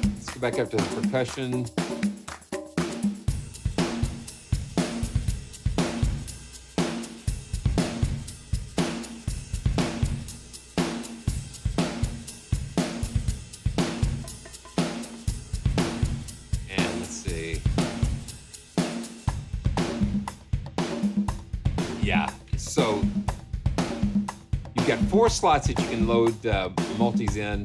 Let's go back up to the percussion. Yeah, so you've got 4 slots that you can load multis in.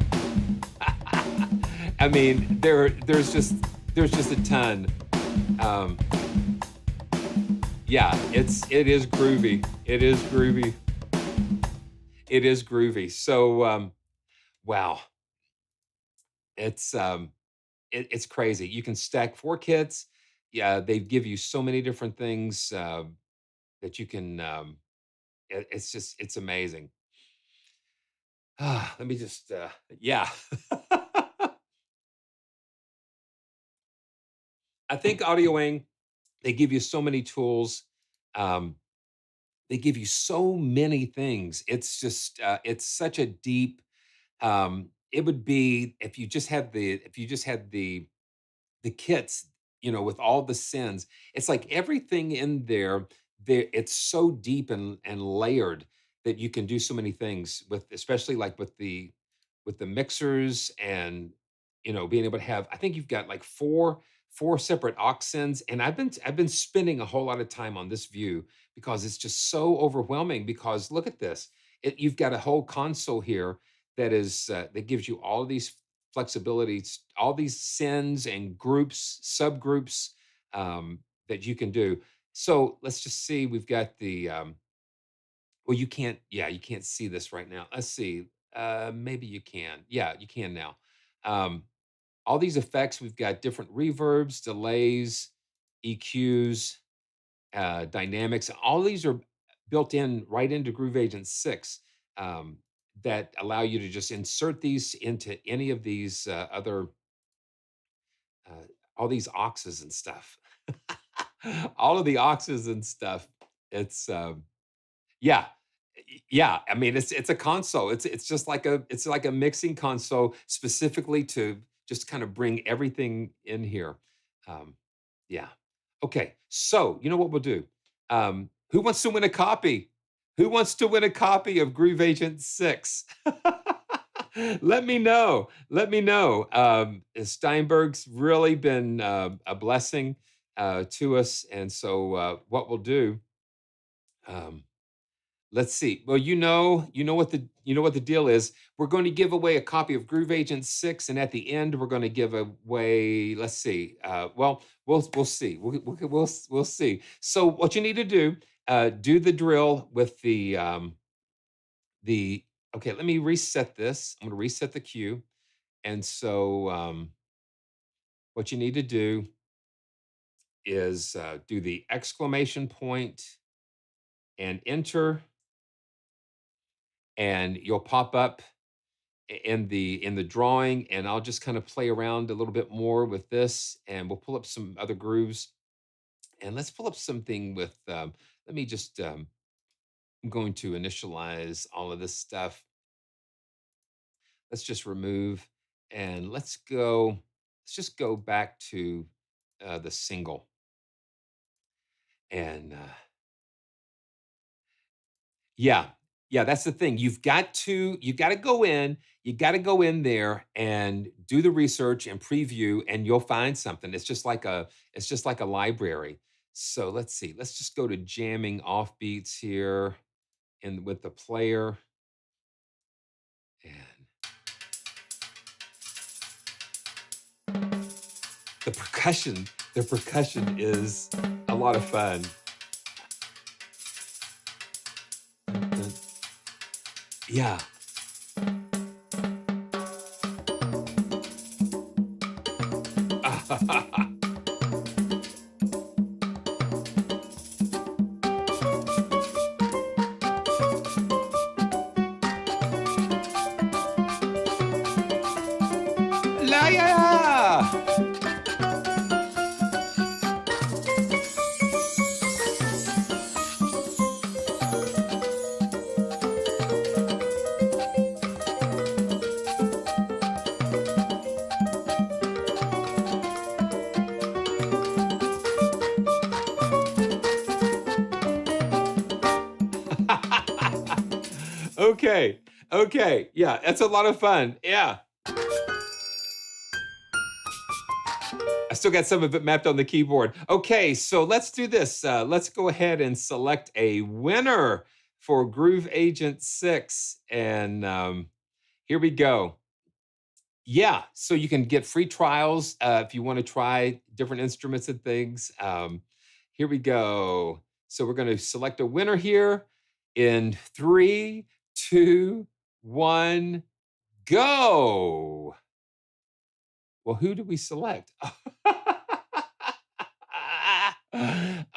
I mean, there's just a ton. Yeah, it is groovy. It is groovy. It is groovy. So wow, it's it's crazy. You can stack 4 kits. Yeah, they give you so many different things that you can. It's just it's amazing. Let me just yeah. I think audioing, they give you so many tools. Um, they give you so many things. It's just it's such a deep it would be if you just had the kits, with all the sins. It's like everything in there, it's so deep and layered that you can do so many things with, especially like with the mixers and being able to have. I think you've got like four separate aux sends, and I've been spending a whole lot of time on this view because it's just so overwhelming. Because look at this, you've got a whole console here that gives you all of these flexibilities, all these sends and groups, subgroups that you can do. So let's just see. We've got the well, you can't. Yeah, you can't see this right now. Let's see. Maybe you can. Yeah, you can now. Um, all these effects. We've got different reverbs, delays, EQs, dynamics. All these are built in right into Groove Agent 6 that allow you to just insert these into any of these other, uh, all these auxes and stuff. all of the auxes and stuff. It's yeah. Yeah, I mean, it's a console. It's just like a mixing console specifically to just kind of bring everything in here. Um, yeah. Okay, so you know what we'll do? Who wants to win a copy? Who wants to win a copy of Groove Agent 6? Let me know. Let me know. Steinberg's really been a blessing to us, and so what we'll do. Um, Let's see. Well, you know what the deal is. We're going to give away a copy of Groove Agent 6, and at the end, we're going to give away, let's see. Well, we'll see. We'll see. So what you need to do the drill with the okay, let me reset this. I'm going to reset the queue. And so what you need to do is do the exclamation point and enter, and you'll pop up in the drawing, and I'll just kind of play around a little bit more with this, and we'll pull up some other grooves, and let's pull up something with let me just I'm going to initialize all of this stuff. Let's just remove, and let's just go back to the single, and yeah. Yeah, that's the thing. You got to go in there and do the research and preview, and you'll find something. It's just like a library. So let's see. Let's just go to jamming off beats here and with the player, and the percussion is a lot of fun. Yeah. La yeah. Okay. Okay. Yeah, that's a lot of fun. Yeah. I still got some of it mapped on the keyboard. Okay, so let's do this. Let's go ahead and select a winner for Groove Agent 6. And here we go. Yeah, so you can get free trials if you want to try different instruments and things. Here we go. So we're going to select a winner here in 3, 2, 1, go. Well, who do we select?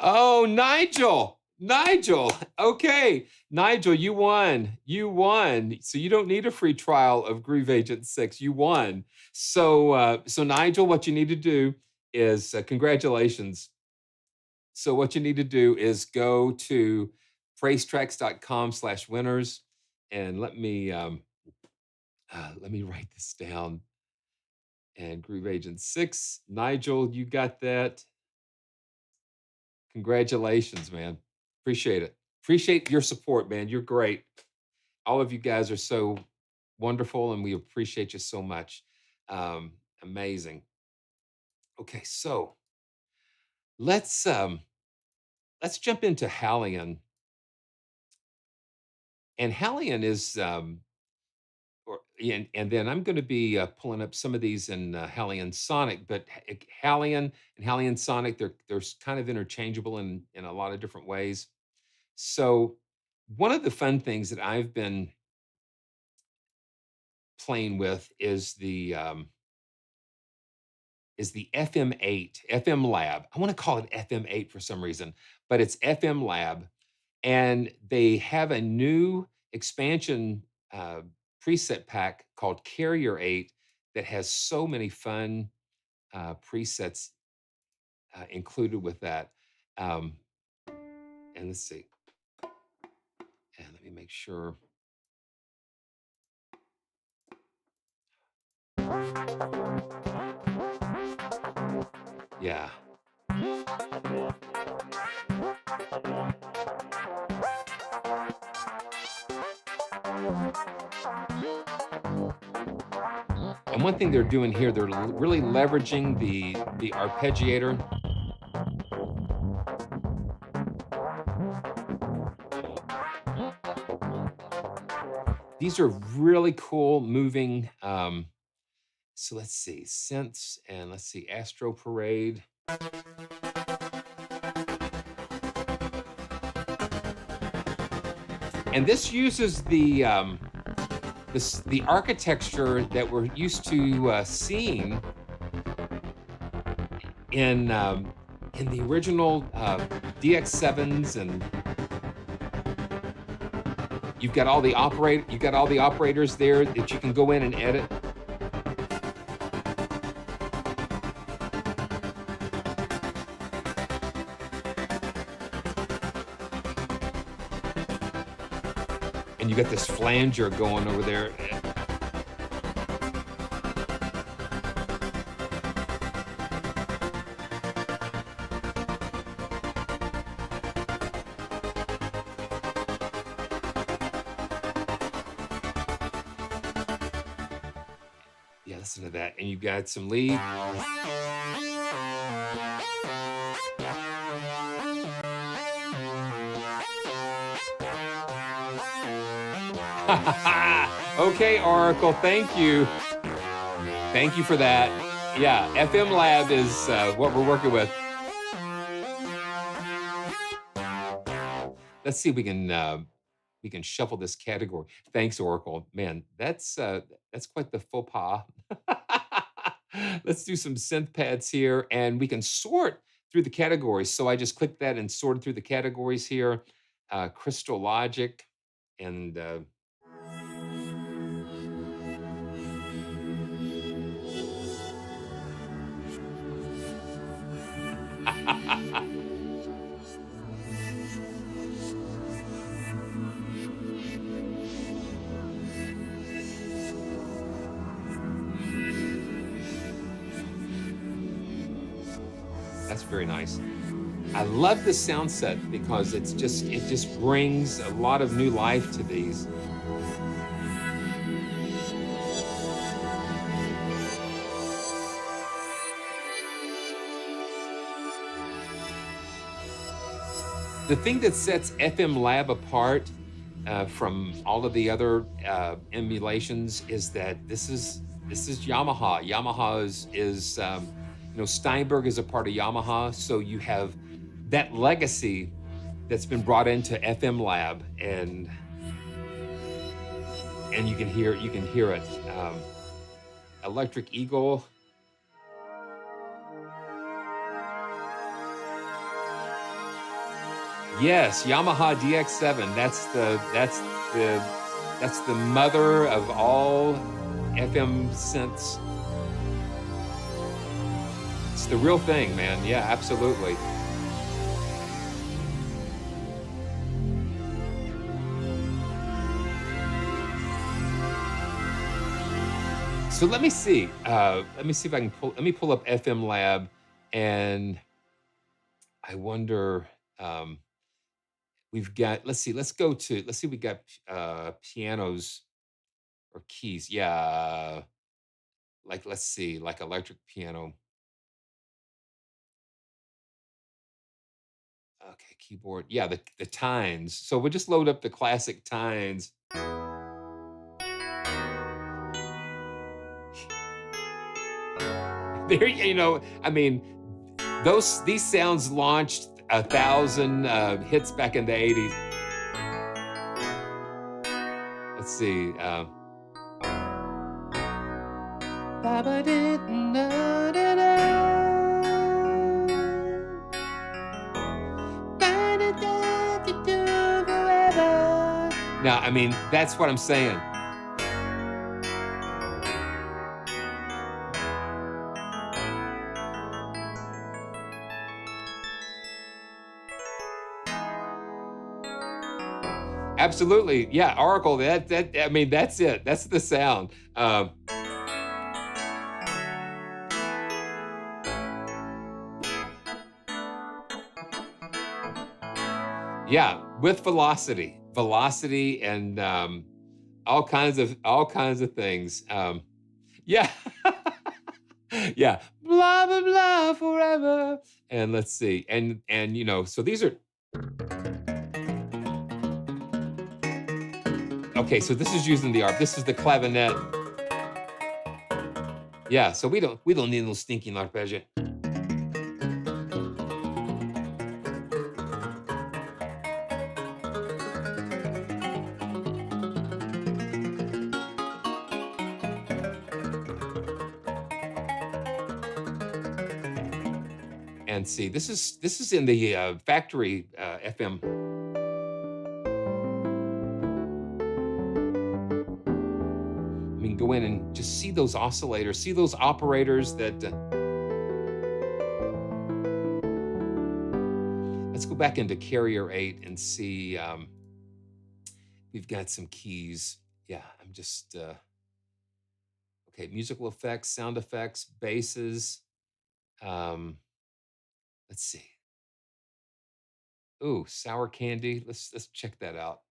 Oh, Nigel. Nigel. Okay. Nigel, you won. You won. So you don't need a free trial of Groove Agent 6. You won. So Nigel, what you need to do is congratulations. So what you need to do is go to PraiseTracks.com/winners, and let me write this down. And Groove Agent 6, Nigel, you got that. Congratulations, man. Appreciate it. Appreciate your support, man. You're great. All of you guys are so wonderful, and we appreciate you so much. Amazing. Okay, so let's um, let's jump into HALion. And HALion is and then I'm going to be pulling up some of these in HALion Sonic, but HALion and HALion Sonic, they're kind of interchangeable in a lot of different ways. So one of the fun things that I've been playing with is the FM8 FM Lab. I want to call it FM8 for some reason, but it's FM Lab, and they have a new expansion preset pack called Carrier 8 that has so many fun presets included with that. Um, and let's see. And let me make sure. Yeah. And one thing they're doing here, they're really leveraging the arpeggiator. These are really cool moving. So let's see, synths, and let's see, Astro Parade. And this uses the architecture that we're used to seeing in the original DX7s, and you've got all the operators there that you can go in and edit. And you got this flanger going over there. Yeah, listen to that. And you got some lead. Okay, Oracle, thank you. Thank you for that. Yeah, FM Lab is what we're working with. Let's see if we can shuffle this category. Thanks, Oracle. Man, that's quite the faux pas. Let's do some synth pads here, and we can sort through the categories. So I just clicked that and sorted through the categories here. Crystal Logic, and that's very nice. I love the sound set because it just brings a lot of new life to these. The thing that sets FM Lab apart from all of the other emulations is that this is Yamaha. Yamaha is Steinberg is a part of Yamaha, so you have that legacy that's been brought into FM Lab, and you can hear it. Electric Eagle. Yes, Yamaha DX7. That's the mother of all FM synths. It's the real thing, man. Yeah, absolutely. So let me see. Let me see if I can pull. Let me pull up FM Lab, and I wonder. We've got. Let's see. Let's see. We got pianos or keys. Yeah. Like, let's see. Like electric piano. Okay, keyboard. Yeah, the tines. So we'll just load up the classic tines. There, I mean, these sounds launched 1,000 hits back in the 80s. Let's see. Now, I mean, that's what I'm saying. Absolutely. Yeah, Oracle, I mean, that's it. That's the sound. Yeah, with velocity, and all kinds of things. Yeah, yeah, blah blah blah forever. And let's see, and so these are okay. So this is using the ARP. This is the clavinet. Yeah, so we don't need no stinking arpeggio. And see, this is in the factory FM. I mean, go in and just see those oscillators, see those operators that. Let's go back into Carrier 8 and see. We've got some keys. Yeah, I'm just okay. Musical effects, sound effects, basses. Let's see. Ooh, sour candy. Let's check that out.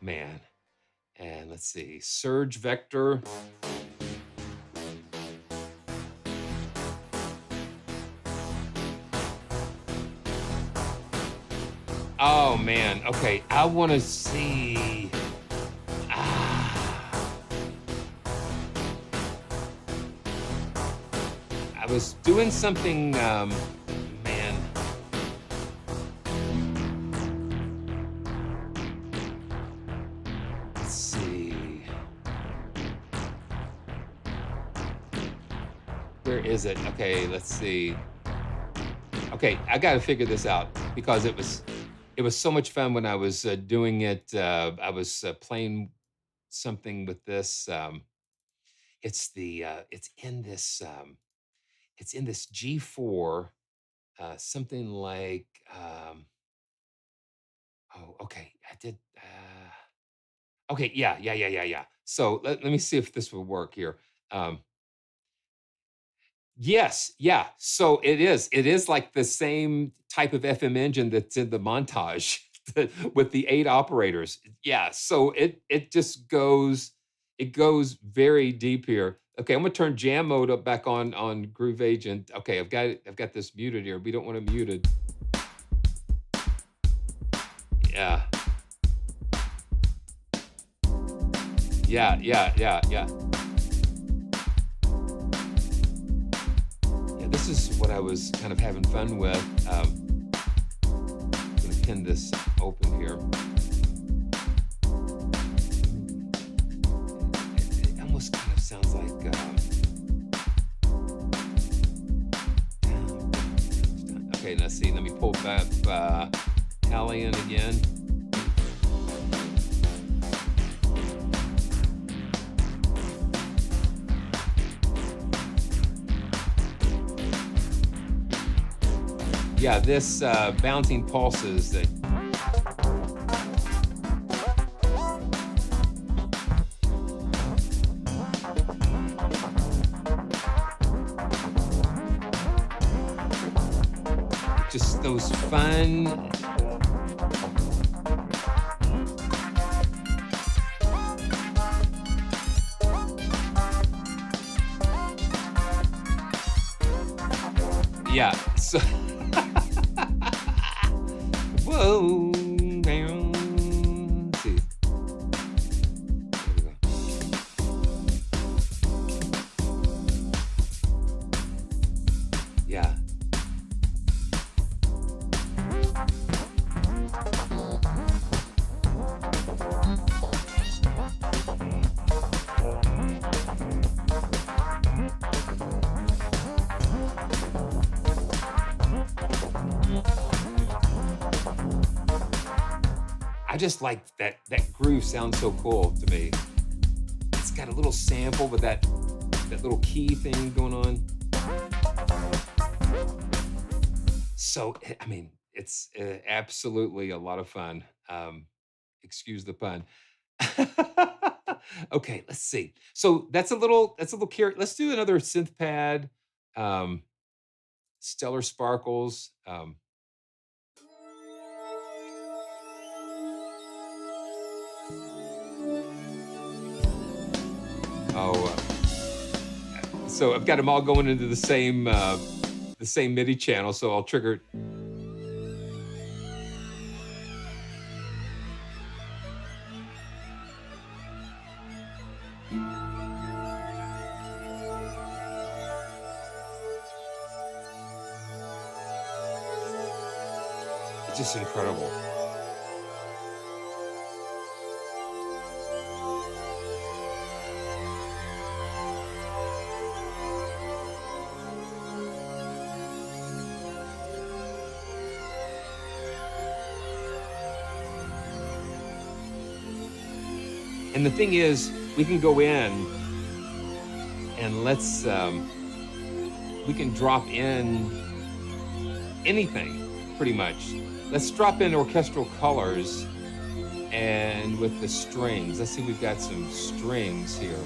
Man. And let's see, surge vector. Oh man, okay, I want to see. I was doing something, man. Let's see. Where is it? Okay, let's see. Okay, I got to figure this out because it was so much fun when I was doing it. I was playing something with this. It's in this G4, something like. Oh, okay, I did. Okay, yeah. So let me see if this will work here. Yes, yeah. So it is. It is like the same type of FM engine that's in the montage with the 8 operators. Yeah. So it just goes. It goes very deep here. Okay, I'm gonna turn jam mode up back on Groove Agent. Okay, I've got this muted here. We don't want to mute it. Yeah. Yeah. Yeah, this is what I was kind of having fun with. I'm gonna pin this open here. It almost kind of sounds like. Okay, let's see. Let me pull back HALion again. Yeah, this bouncing pulses that. Just those fun. Yeah, so. Whoa. Let's see. There we go. Yeah. just like that groove sounds so cool to me. It's got a little sample with that little key thing going on. So, I mean, it's absolutely a lot of fun. Excuse the pun. Okay, let's see. So that's a little Let's do another synth pad. Um, Stellar Sparkles. So I've got them all going into the same MIDI channel. So I'll trigger. It's just incredible. And the thing is, we can go in and we can drop in anything, pretty much. Let's drop in orchestral colors and with the strings. Let's see, we've got some strings here.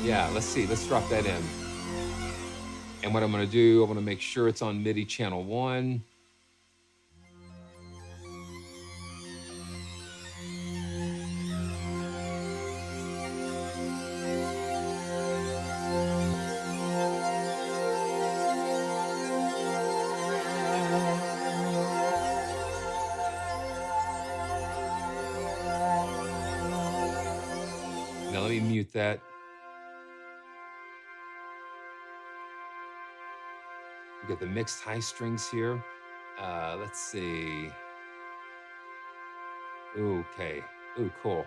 Yeah, let's see, let's drop that in. And what I'm gonna do, I wanna make sure it's on MIDI channel 1. Now let me mute that. We got the mixed high strings here. Let's see. Okay. Ooh, cool.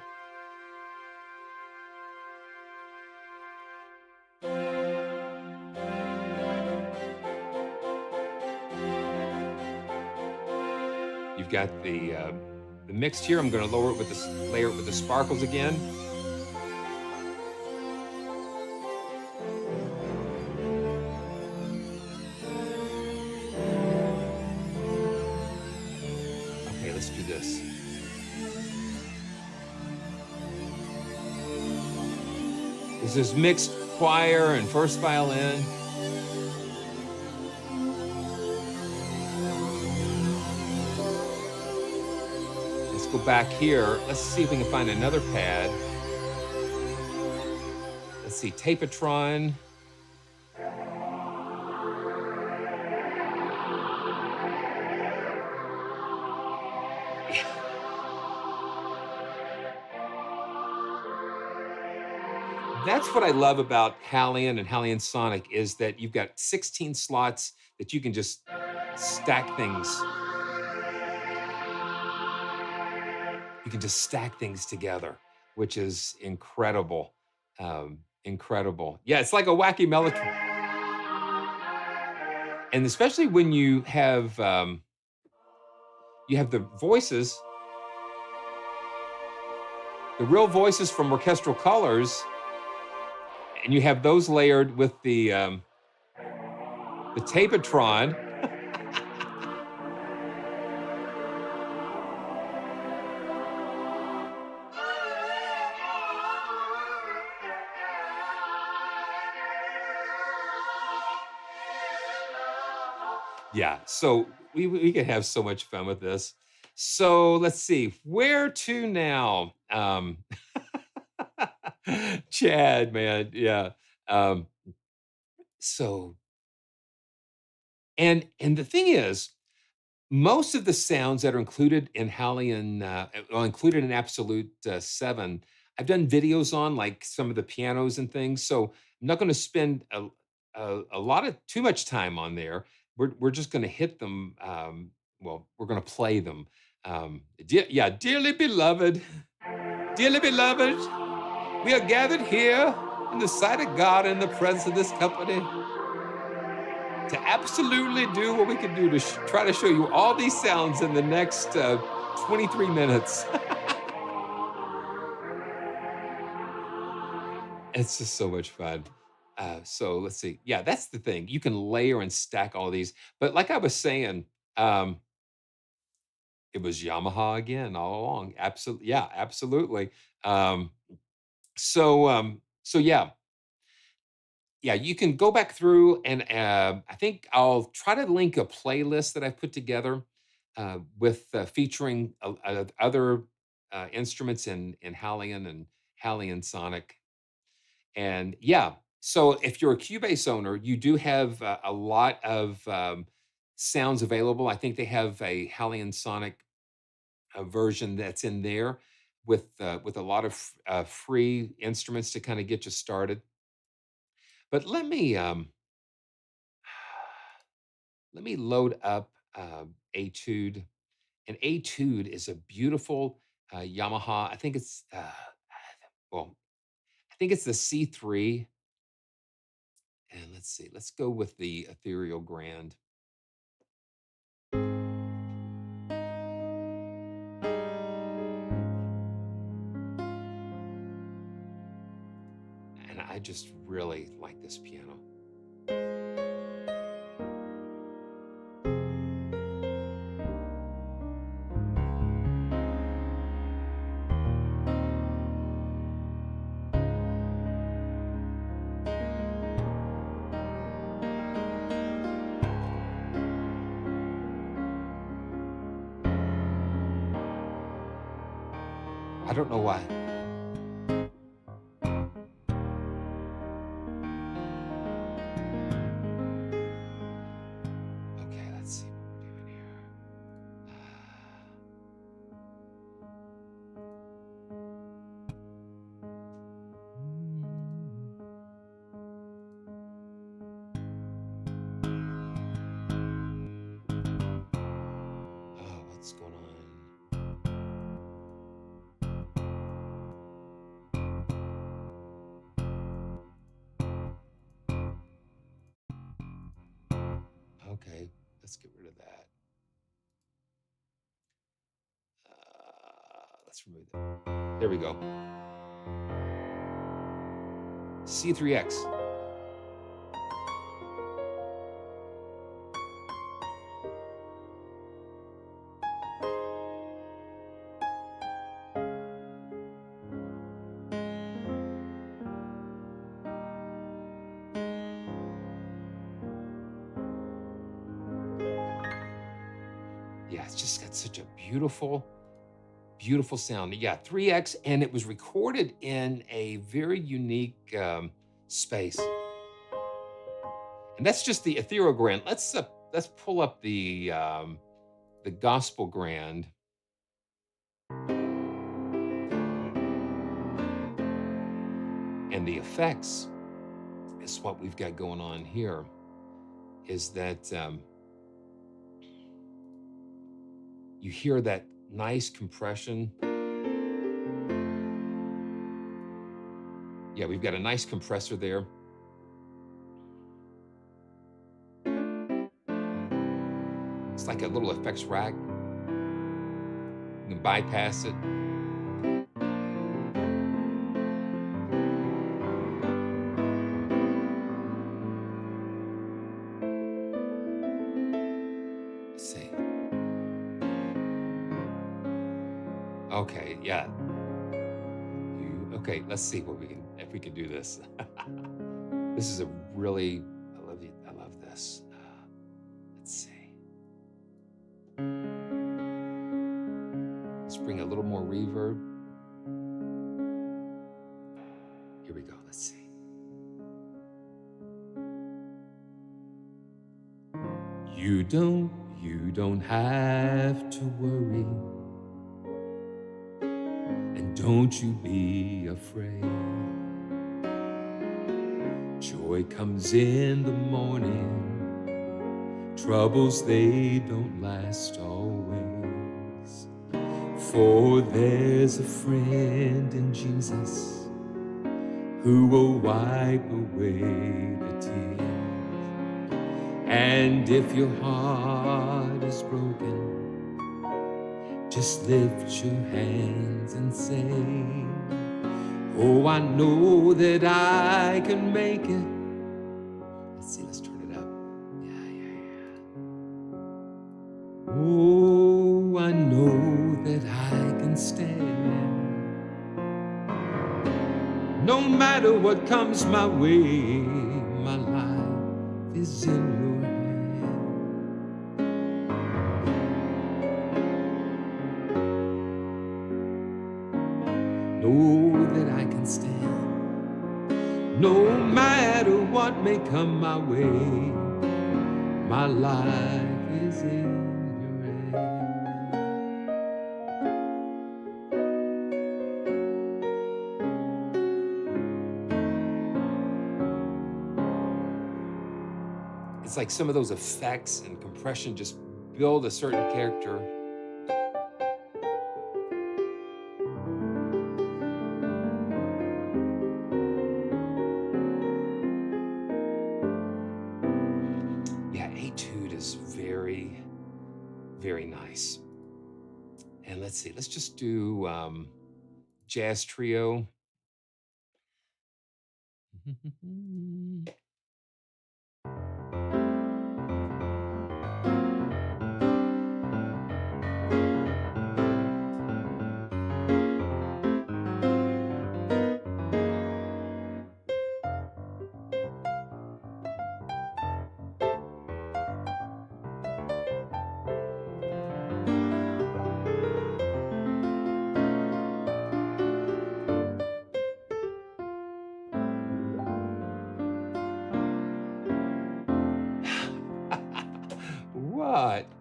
You've got the mixed here. I'm going to layer it with the sparkles again. Okay, let's do this. This is mixed choir and first violin. Let's go back here. Let's see if we can find another pad. Let's see, Tapetron. That's what I love about HALion and HALion Sonic is that you've got 16 slots that you can just stack things. You can just stack things together, which is incredible. Incredible. Yeah, it's like a wacky mellotron. And especially when you have the voices, the real voices from orchestral colors, and you have those layered with the Tapetron. Yeah, so we can have so much fun with this. So let's see, where to now? Chad, man, yeah. So, and the thing is, most of the sounds that are included in HALion, included in Absolute 7, I've done videos on, like some of the pianos and things. So I'm not going to spend too much time on there. We're just going to hit them. Well, we're going to play them. Dearly beloved, we are gathered here in the sight of God in the presence of this company. to absolutely do what we can do to try to show you all these sounds in the next 23 minutes. It's just so much fun. So let's see. Yeah, that's the thing. You can layer and stack all these. But like I was saying, it was Yamaha again all along. Absolutely. Yeah, absolutely. Um, so yeah, yeah, you can go back through and I think I'll try to link a playlist that I've put together with featuring other instruments in HALion and HALion Sonic. And yeah, so if you're a Cubase owner, you do have a lot of sounds available. I think they have a HALion Sonic version that's in there with a lot of free instruments to kind of get you started. But let me load up Etude. And Etude is a beautiful Yamaha. I think it's well, I think it's the C3. And let's see, let's go with the Ethereal Grand. And I just really like this piano. I don't know why. Okay, let's see what we're doing here. Oh, what's going on? Okay, let's get rid of that. Let's remove that. There we go. C3X. Yeah, it's just got such a beautiful, beautiful sound. Yeah, 3X, and it was recorded in a very unique space. And that's just the Ethereal Grand. Let's pull up the Gospel Grand. And the effects is what we've got going on here. Is that you hear that nice compression. Yeah, we've got a nice compressor there. It's like a little effects rack. You can bypass it. Let's see. Okay, yeah. Okay, let's see what if we can do this. This is a really, I love this. Let's see. Let's bring a little more reverb. Here we go, let's see. You don't have to worry. Don't you be afraid. Joy comes in the morning. Troubles, they don't last always. For there's a friend in Jesus who will wipe away the tears. And if your heart is broken, just lift your hands and say, oh, I know that I can make it. Let's see, let's turn it up. Yeah. Oh, I know that I can stand. No matter what comes my way, my life is in your hand. Know that I can stand. No matter what may come my way, my life is in your hand. It's like some of those effects and compression just build a certain character. Yeah, Etude is very, very nice. And let's see, let's just do jazz trio.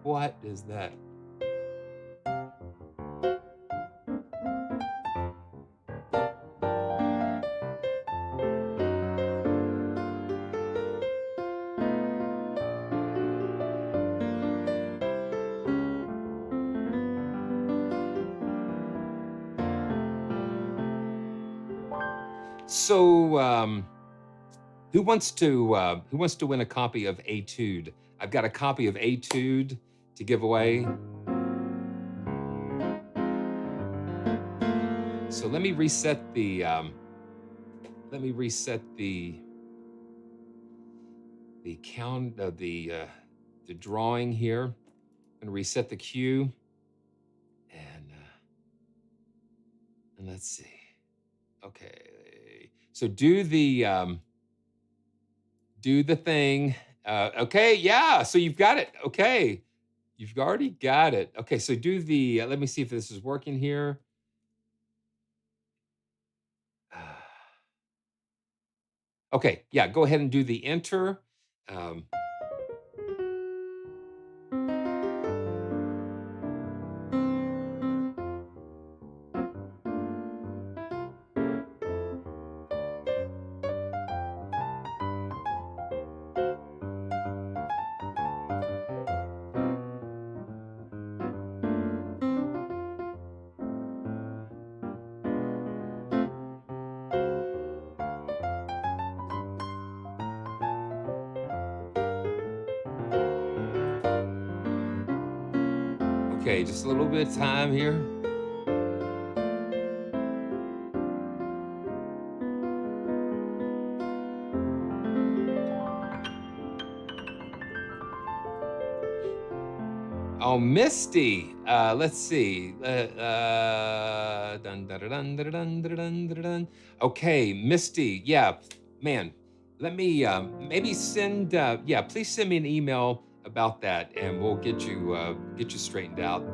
What is that? So, who wants to win a copy of Etude? I've got a copy of Etude to give away. So let me reset the count of the drawing here. I'm gonna reset the cue, and let's see. Okay, so do the thing. Okay, yeah. So you've got it. Okay, you've already got it. Okay, so do the. Let me see if this is working here. Okay, yeah. Go ahead and do the enter. Okay, just a little bit of time here. Oh, Misty. Let's see. Okay, Misty. Yeah, man. Let me maybe send. Yeah, please send me an email about that, and we'll get you straightened out.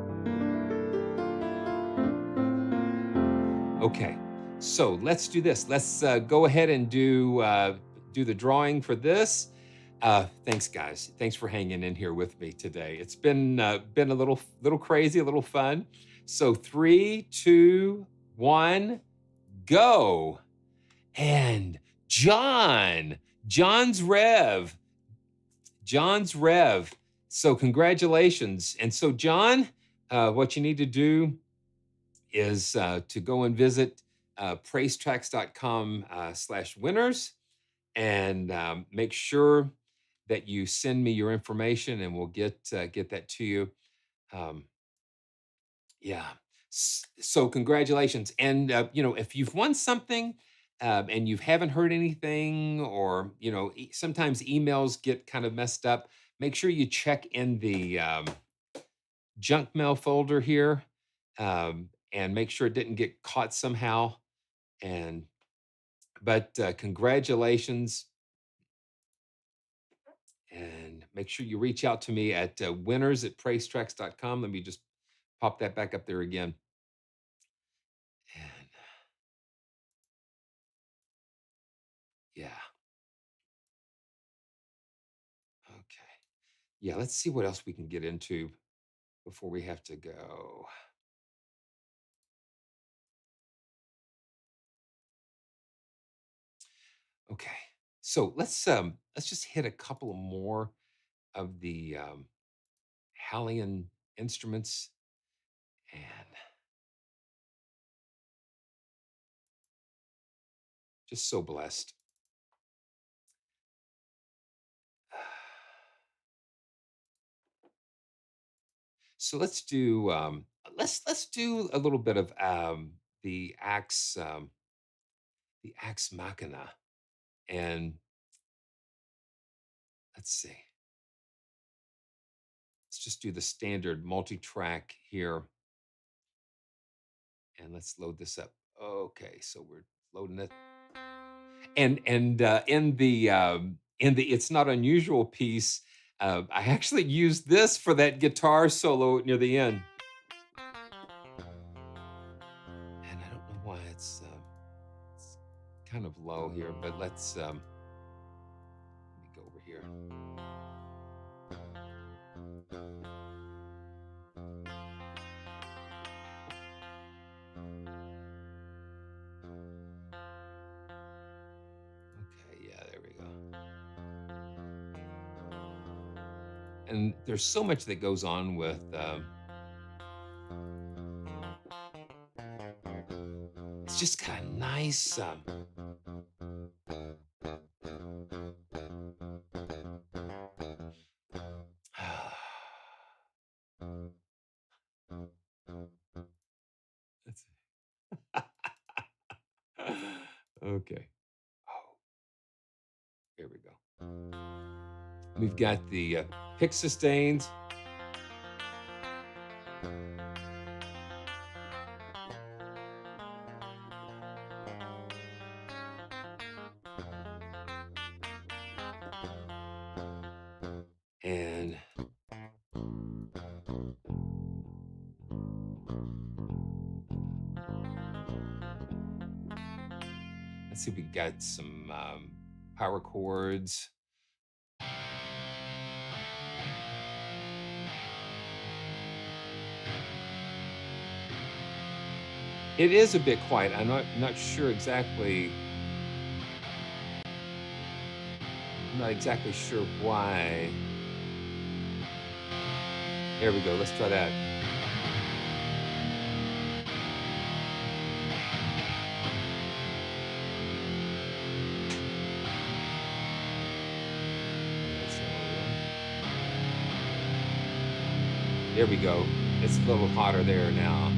Okay, so let's do this. Let's go ahead and do the drawing for this. Thanks, guys. Thanks for hanging in here with me today. It's been a little crazy, a little fun. So 3, 2, 1, go. And John's Rev. So congratulations. And so John, what you need to do is to go and visit PraiseTracks.com/winners and make sure that you send me your information, and we'll get that to you. Um, yeah. So congratulations. And if you've won something, and you haven't heard anything, or sometimes emails get kind of messed up, make sure you check in the junk mail folder here, and make sure it didn't get caught somehow. And but congratulations, and make sure you reach out to me at winners@PraiseTracks.com. Let me just pop that back up there again. And yeah, okay. Yeah, let's see what else we can get into before we have to go. Okay. So let's just hit a couple of more of the HALion instruments, and just so blessed. So let's do a little bit of the axe machina, and let's see. Let's just do the standard multi-track here, and let's load this up. Okay, so we're loading it, and in the it's not unusual piece, I actually used this for that guitar solo near the end, and I don't know why it's kind of low here, but let me go over here. Okay, yeah, there we go. And there's so much that goes on with it's just got a nice let's see. Okay. Oh, here we go. We've got the pick sustains. And let's see, we got some power chords. It is a bit quiet. I'm not sure exactly. I'm not exactly sure why. There we go. Let's try that. There we go. It's a little hotter there now.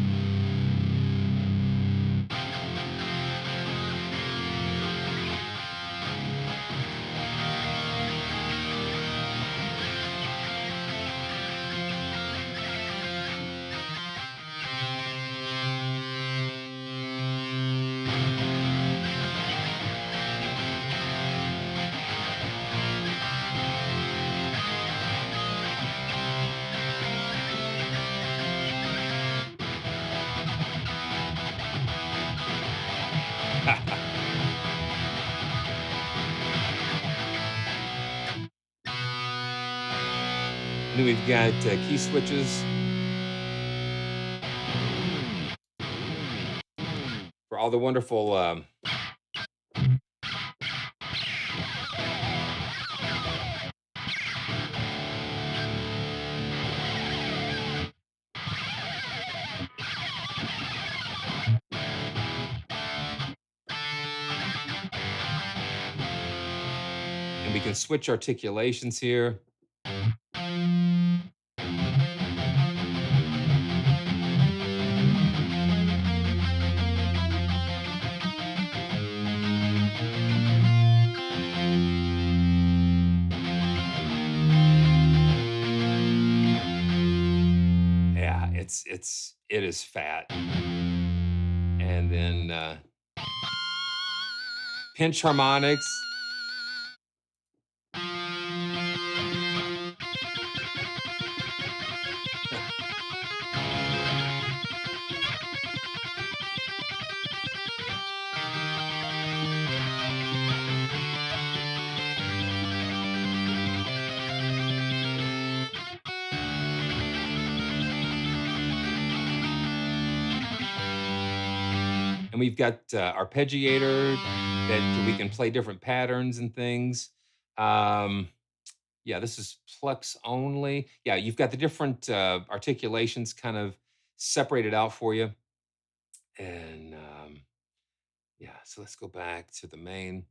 And then we've got key switches for all the wonderful can switch articulations here. Yeah, it is fat. And then pinch harmonics. And we've got arpeggiator that we can play different patterns and things. Yeah, this is Plex only. Yeah, you've got the different articulations kind of separated out for you. And yeah, so let's go back to the main.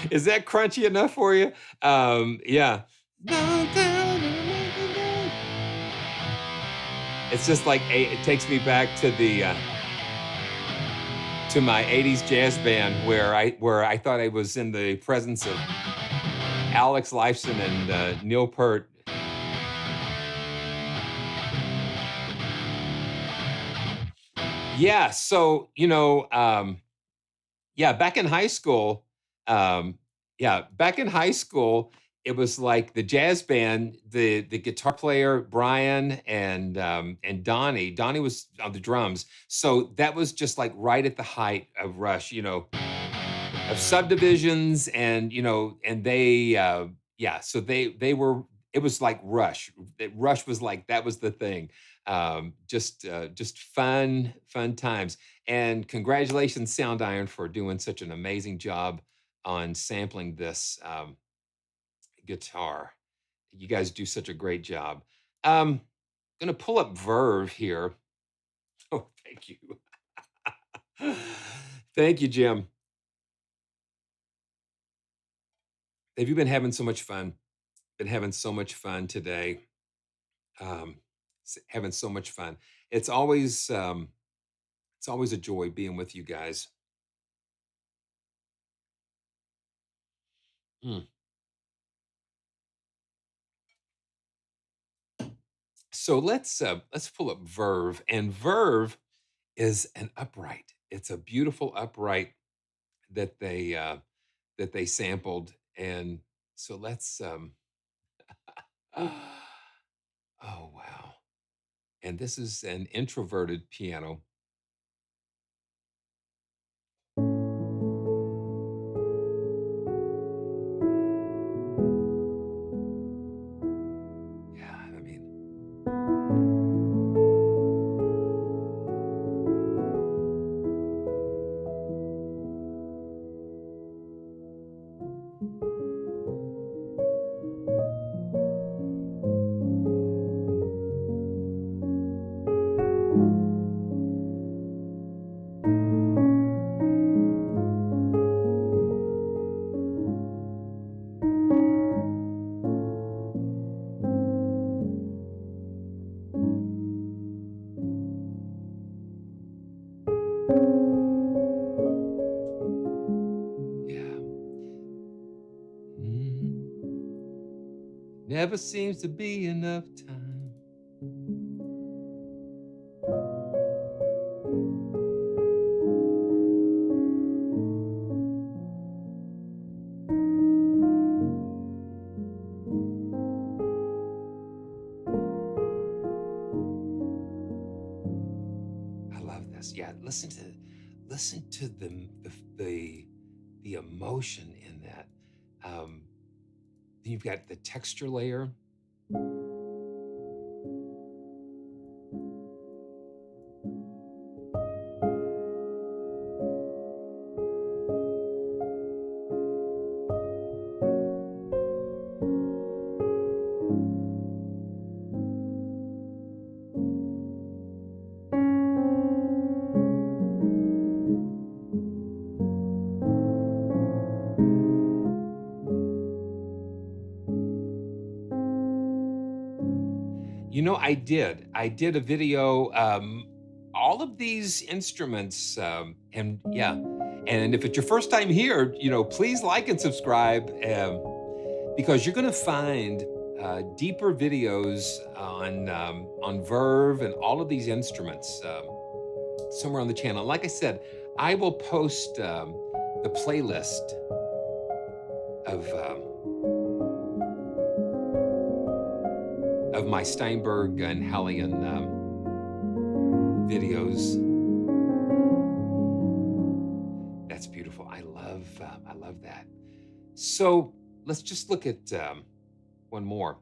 Is that crunchy enough for you? Yeah. It's just like it takes me back to the to my '80s jazz band where I thought I was in the presence of Alex Lifeson and Neil Peart. Yeah, so yeah, back in high school, back in high school, it was like the jazz band, the guitar player Brian and Donnie. Donnie was on the drums, so that was just like right at the height of Rush, of Subdivisions, and they, yeah, so they were. It was like Rush. Rush was like that was the thing. Just fun times. And congratulations, Sound Iron, for doing such an amazing job on sampling this guitar. You guys do such a great job. I'm going to pull up Verve here. Oh, thank you. Thank you, Jim. Have you been having so much fun? Been having so much fun today. Um, Having so much fun. It's always a joy being with you guys. Mm. So let's pull up Verve, and Verve is an upright. It's a beautiful upright that they sampled, and so let's oh wow. And this is an introverted piano. Yeah, I mean, yeah. Never seems to be enough time. listen to the emotion in that. Then you've got the texture layer. You know, I did a video, all of these instruments, and yeah, and if it's your first time here, you know, please like and subscribe, because you're gonna find deeper videos on Verve and all of these instruments somewhere on the channel. Like I said, I will post the playlist of my Steinberg and HALion videos. That's beautiful. I love that. So let's just look at one more.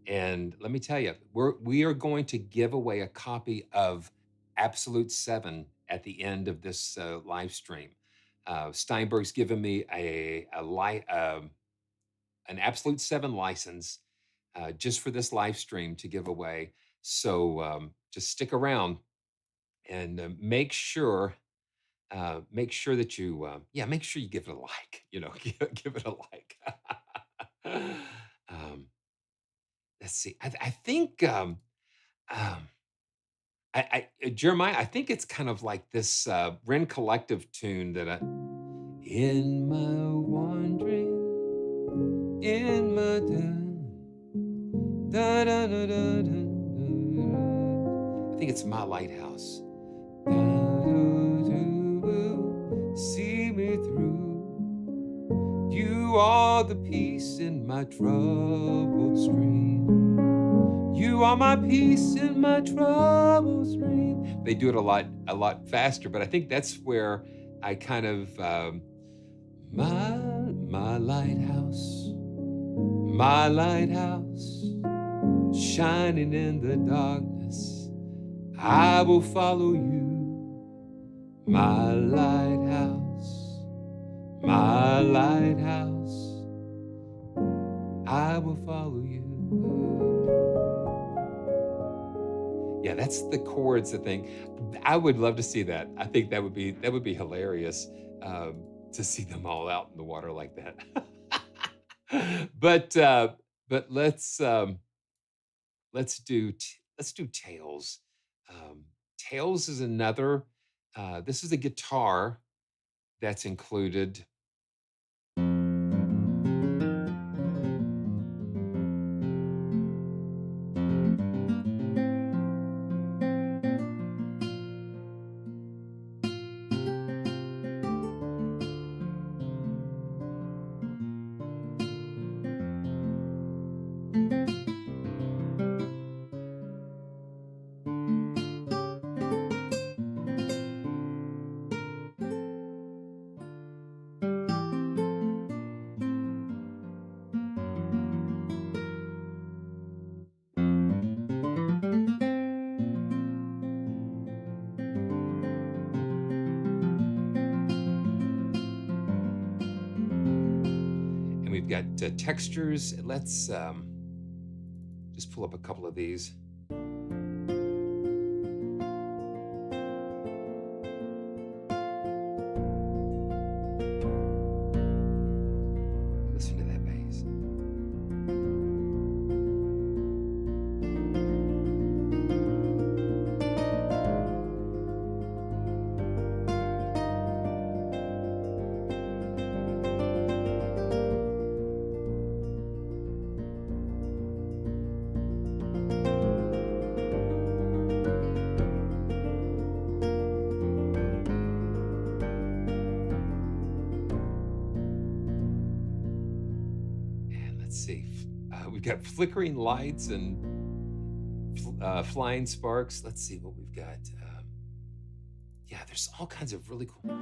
And let me tell you, we are going to give away a copy of Absolute 7 at the end of this live stream. Steinberg's given me an Absolute 7 license just for this live stream to give away. So just stick around and make sure that you make sure you give it a like. You know, give it a like. Let's see. I think Jeremiah, I think it's kind of like this Ren Collective tune that in my wandering, in my da, da, da, da, da, I think it's My Lighthouse. Da, do, do, see me through. You are the peace in my troubled stream. You are my peace in my troubled stream. They do it a lot faster, but I think that's where I kind of my lighthouse, my lighthouse, shining in the darkness, I will follow you. My lighthouse, my lighthouse, I will follow you. Yeah, that's the chords, I think. I would love to see that. I think that would be hilarious to see them all out in the water like that. But let's do Tails. Tails is another. This is a guitar that's included. We've got textures. Let's just pull up a couple of these. Listen to that bass. We've got flickering lights and flying sparks. Let's see what we've got. there's all kinds of really cool.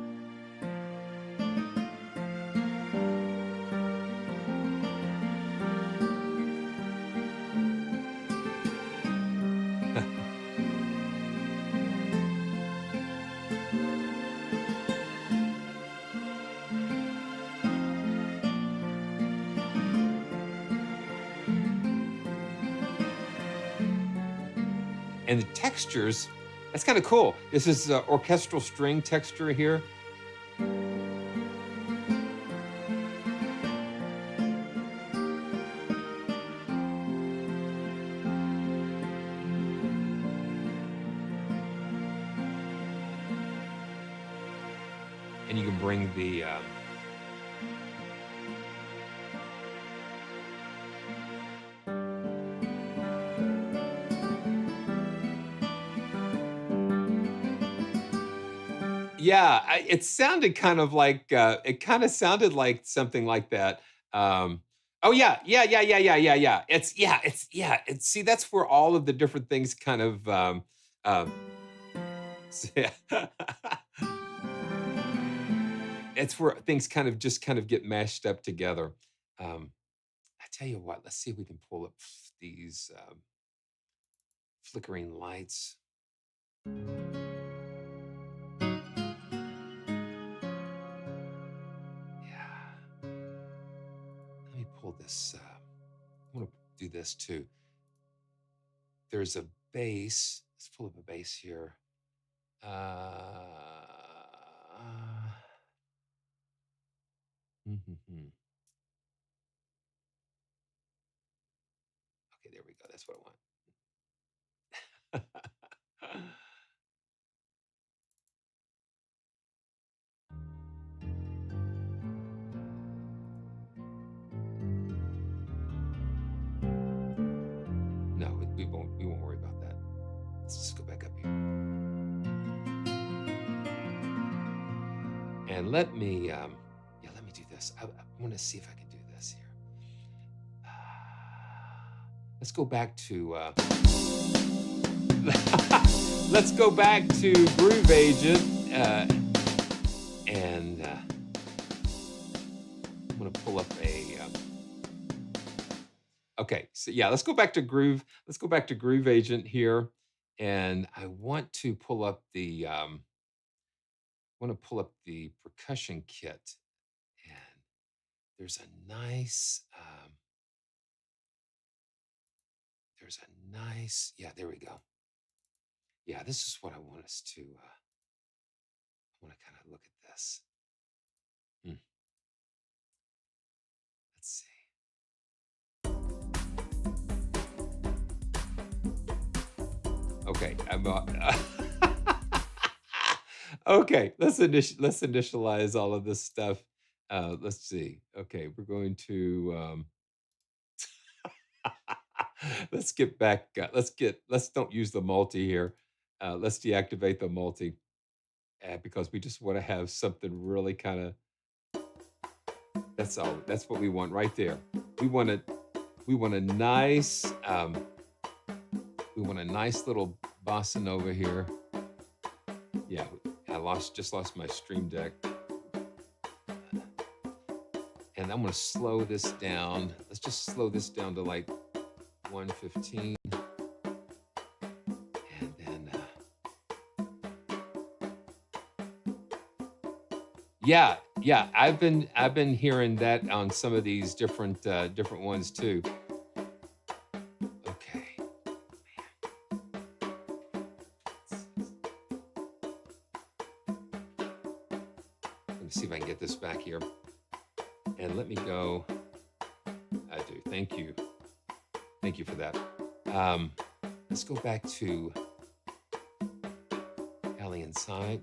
And the textures, that's kind of cool. This is orchestral string texture here. And you can bring the yeah, it sounded kind of like it kind of sounded like something like that. Oh yeah. It's see, that's where all of the different things kind of it's where things kind of just kind of get mashed up together. I tell you what, let's see if we can pull up these flickering lights. Yeah. Let me pull this. I want to do this too. There's a bass. Let's pull up a bass here. Mhm. Okay, there we go. That's what I want. No, we won't. We won't worry about that. Let's just go back up here. And let me, let me do this. I want to see if I can do this here. Let's go back to, let's go back to Groove Agent, and I'm gonna pull up a. Okay, so yeah, let's go back to Groove. Let's go back to Groove Agent here, and I want to pull up the. Want to pull up the percussion kit, and there's a nice. There's a nice. Yeah, there we go. Yeah, this is what I want us to. I want to kind of look at this. Let's see. Okay, I'm. Okay, let's initialize all of this stuff. Let's see. Okay, we're going to. Let's get back. Let's don't use the multi here. Let's deactivate the multi because we just want to have something really kind of. That's all. That's what we want right there. We want a. We want a nice. We want a nice little bossa nova here. Yeah, just lost my Stream Deck. And I'm gonna slow this down. Let's just slow this down to like 115. And then, yeah, I've been hearing that on some of these different ones too. Okay. Let me see if I can get this back here. And let me go. I do. Thank you. Thank you for that. Let's go back to HALion side.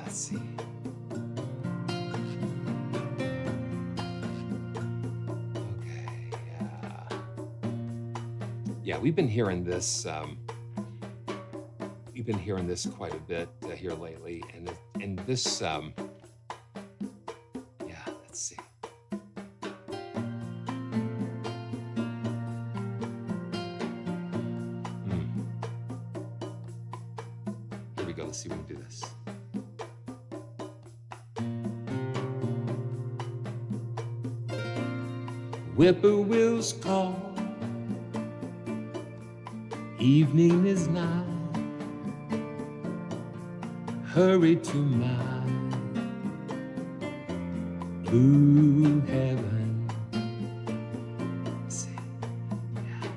Let's see. Yeah, we've been hearing this. We've you've been hearing this quite a bit here lately, and this, yeah, let's see. Here we go. Let's see if we can do this. Whippoorwills call, evening is nigh. Hurry to my blue heaven. See, yeah.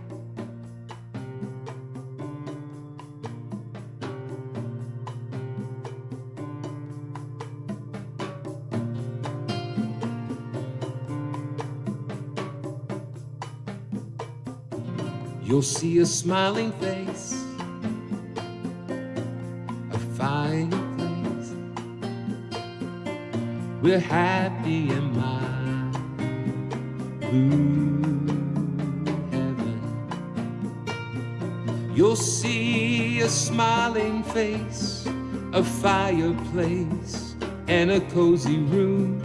You'll see a smiling face, a fireplace. We're happy in my blue heaven. You'll see a smiling face, a fireplace, and a cozy room.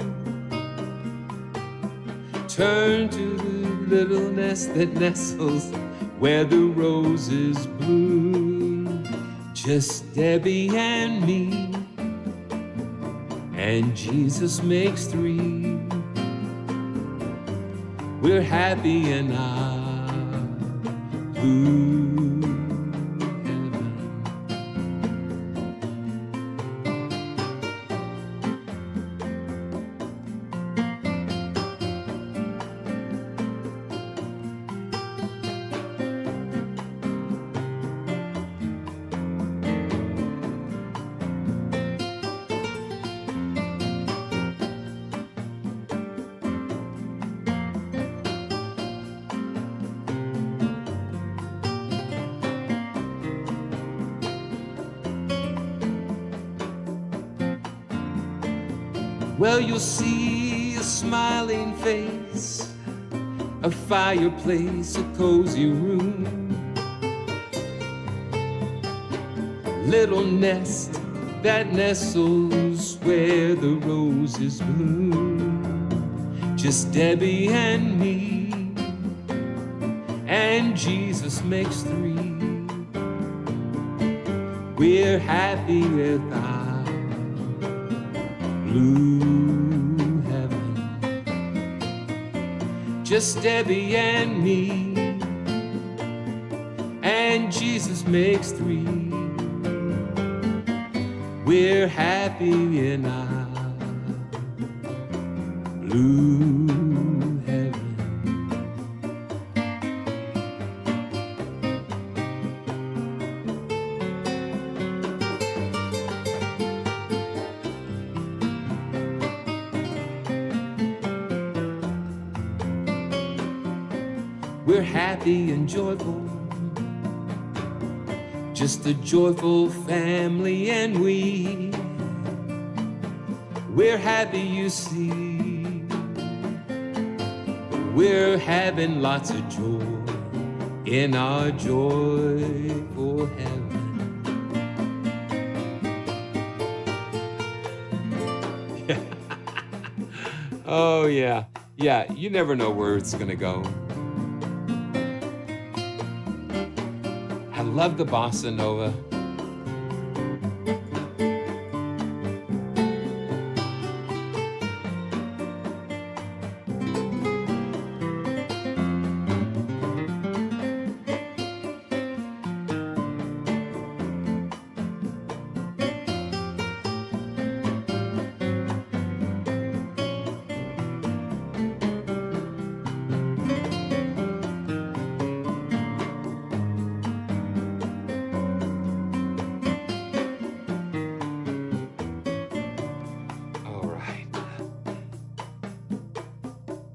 Turn to the little nest that nestles where the roses bloom. Just Debbie and me, and Jesus makes three. We're happy in our blue heaven. Well, you'll see a smiling face, a fireplace, a cozy room, little nest that nestles where the roses bloom. Just Debbie and me, and Jesus makes three. We're happy with our blue heaven. Just Debbie and me, and Jesus makes three. We're happy in our blue heaven. We're happy and joyful, just a joyful family, and we're happy, you see. We're having lots of joy in our joyful heaven. Oh yeah, you never know where it's gonna go. I love the bossa nova.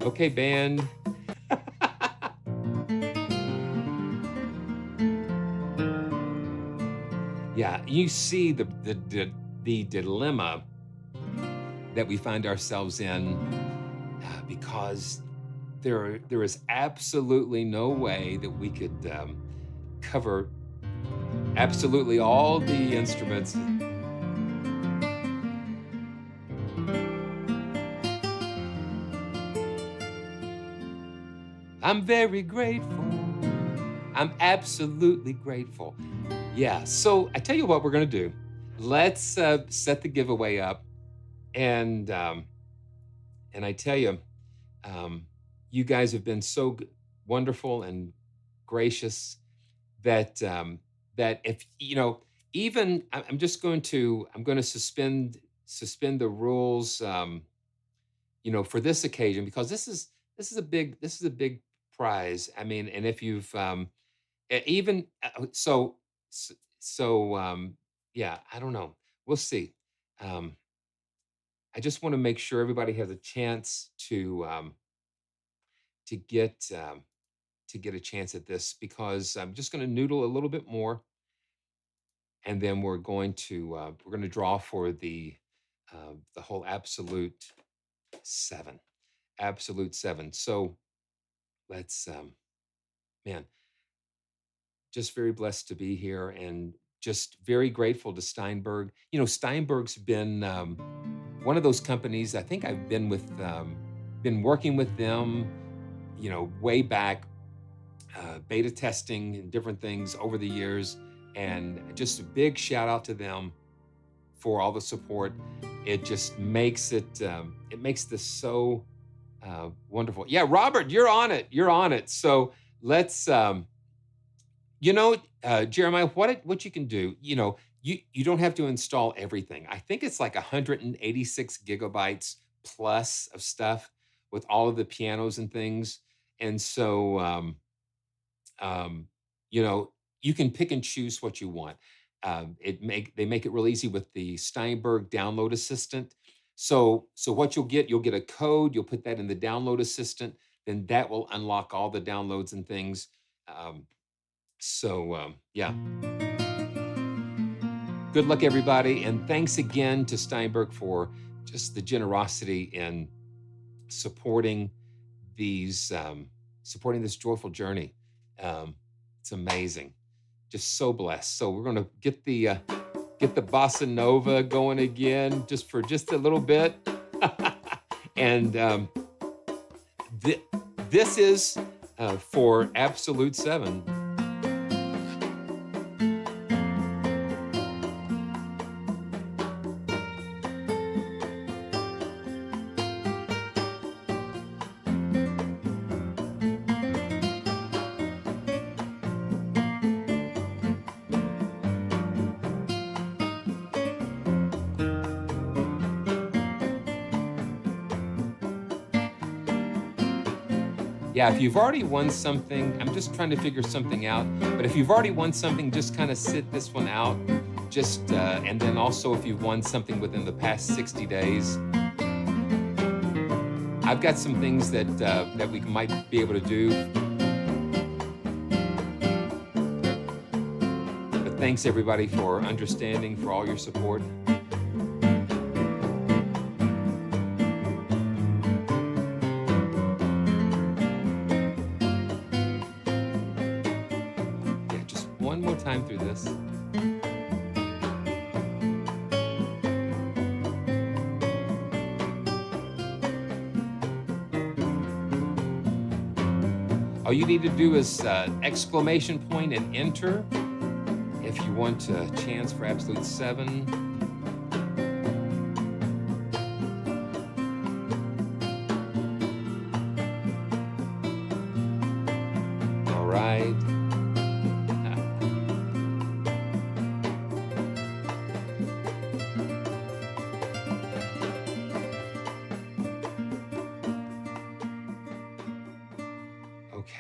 Okay, band. Yeah, you see the dilemma that we find ourselves in because there is absolutely no way that we could cover absolutely all the instruments. I'm very grateful. I'm absolutely grateful. Yeah. So I tell you what we're going to do. Let's set the giveaway up, and I tell you, um, you guys have been so wonderful and gracious that that if you know, even I'm just going to suspend the rules, for this occasion, because this is a big prize. I mean, and if you've even so, yeah, I don't know. We'll see. Um, I just want to make sure everybody has a chance to get to get a chance at this, because I'm just going to noodle a little bit more, and then we're going to draw for the whole seven, absolute seven. So let's man, just very blessed to be here, and just very grateful to Steinberg. Steinberg's been one of those companies. I think I've been working with them, way back, beta testing and different things over the years. And just a big shout out to them for all the support. It just makes it makes this so wonderful. Yeah, Robert, you're on it. You're on it. So let's, Jeremiah, what you can do, you don't have to install everything. I think it's like 186 gigabytes plus of stuff with all of the pianos and things. And so, you know, you can pick and choose what you want. They make it real easy with the Steinberg download assistant. So what you'll get a code. You'll put that in the download assistant. Then that will unlock all the downloads and things. Yeah. Good luck, everybody, and thanks again to Steinberg for just the generosity in supporting supporting this joyful journey. It's amazing, just so blessed. So we're going to get the bossa nova going again, just for just a little bit, and this is for Absolute 7. Yeah, if you've already won something, I'm just trying to figure something out. But if you've already won something, just kind of sit this one out. And then also if you've won something within the past 60 days, I've got some things that we might be able to do. But thanks everybody for understanding, for all your support. One more time through this. All you need to do is exclamation point and enter if you want a chance for Absolute 7. All right. Okay.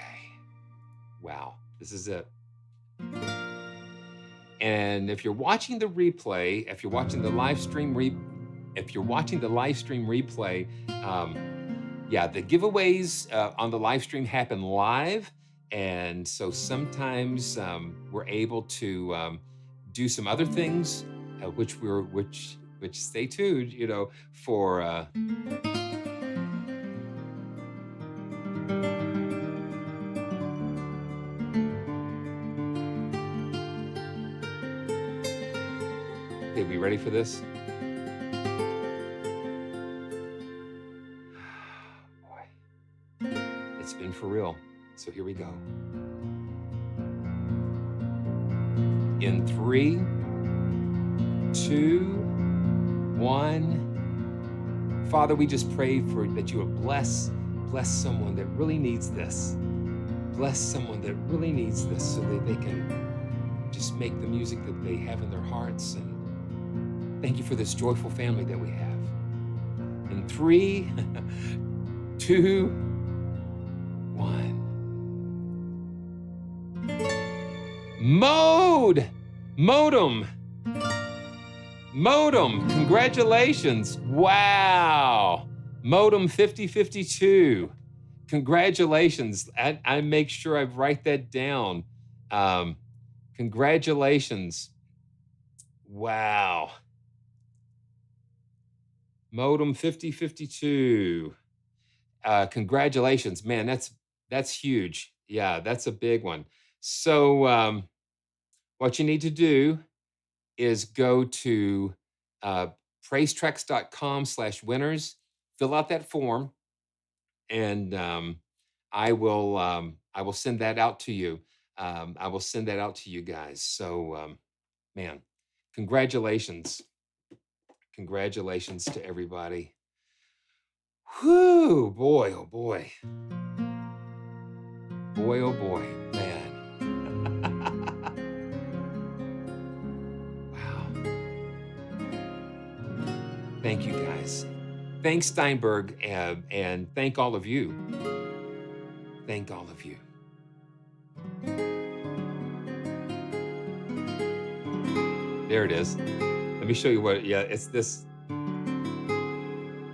Wow, this is it. And if you're watching the replay, if you're watching the live stream replay, yeah, the giveaways on the live stream happen live, and so sometimes we're able to do some other things, which stay tuned, for. ready for this? Boy, it's been for real. So here we go. In 3, 2, 1. Father, we just pray for that you would bless someone that really needs this. Bless someone that really needs this so that they can just make the music that they have in their hearts. And thank you for this joyful family that we have. In 3, 2, 1. Modem, congratulations. Wow. Modem 5052. Congratulations. I make sure I write that down. Congratulations. Wow. Modem 5052. Congratulations. Man, that's huge. Yeah, that's a big one. So what you need to do is go to PraiseTracks.com/winners, fill out that form, and I will send that out to you. I will send that out to you guys. So, man, congratulations. Congratulations to everybody. Whew, boy, oh boy. Boy, oh boy, man. Wow. Thank you, guys. Thanks, Steinberg, and thank all of you. Thank all of you. There it is. Let me show you what, yeah, it's this.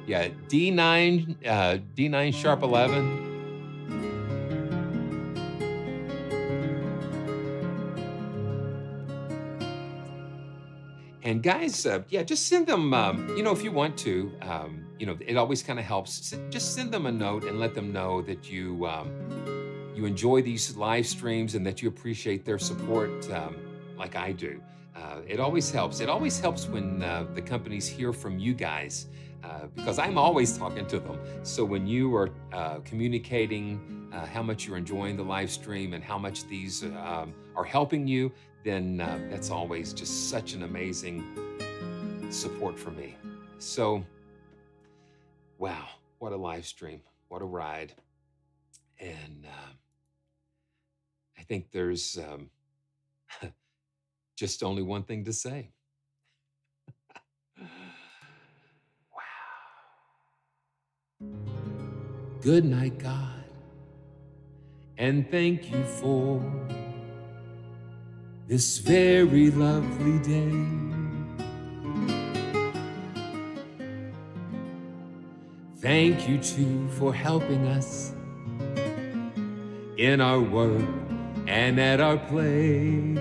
Yeah, D9 sharp 11. And guys, yeah, just send them, if you want to, it always kind of helps. Just send them a note and let them know that you enjoy these live streams and that you appreciate their support like I do. It always helps. It always helps when the companies hear from you guys because I'm always talking to them. So when you are communicating how much you're enjoying the live stream and how much these are helping you, then that's always just such an amazing support for me. So, wow, what a live stream, what a ride. And I think there's just only one thing to say. Wow. Good night, God, and thank you for this very lovely day. Thank you too for helping us in our work and at our play.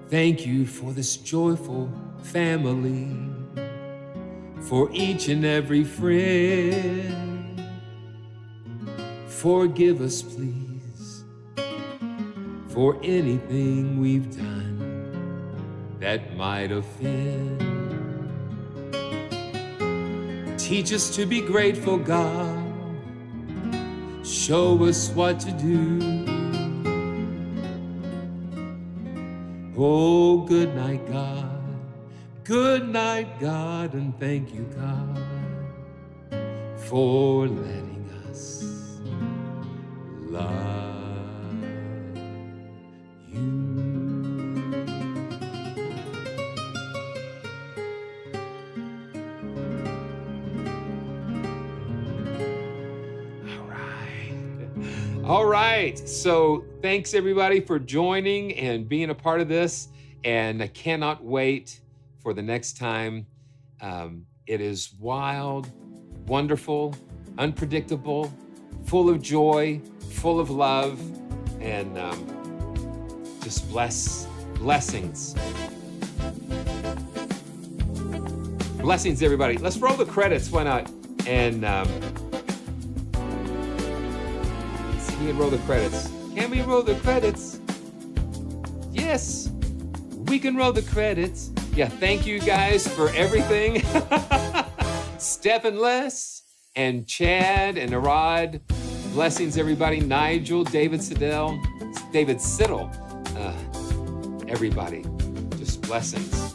Thank you for this joyful family, for each and every friend. Forgive us, please, for anything we've done that might offend. Teach us to be grateful, God. Show us what to do. Oh, good night, God. Good night, God, and thank you, God, for letting us love. All right, so thanks everybody for joining and being a part of this, and I cannot wait for the next time. It is wild, wonderful, unpredictable, full of joy, full of love, and just blessings. Blessings, everybody. Let's roll the credits, why not? And can we roll the credits? Can we roll the credits? Yes, We can roll the credits. Yeah, thank you guys for everything. Stephen Les and Chad and Arad. Blessings, everybody. Nigel, David Siddell, David Siddle. Everybody, just blessings.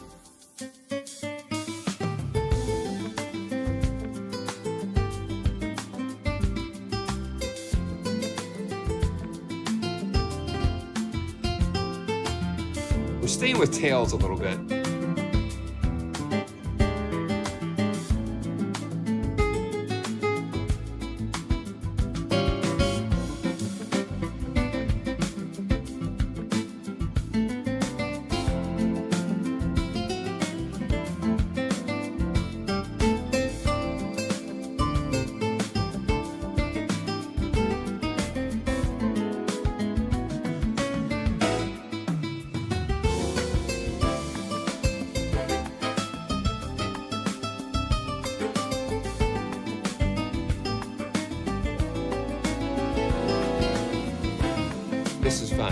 We're staying with Tails a little bit. This is fun.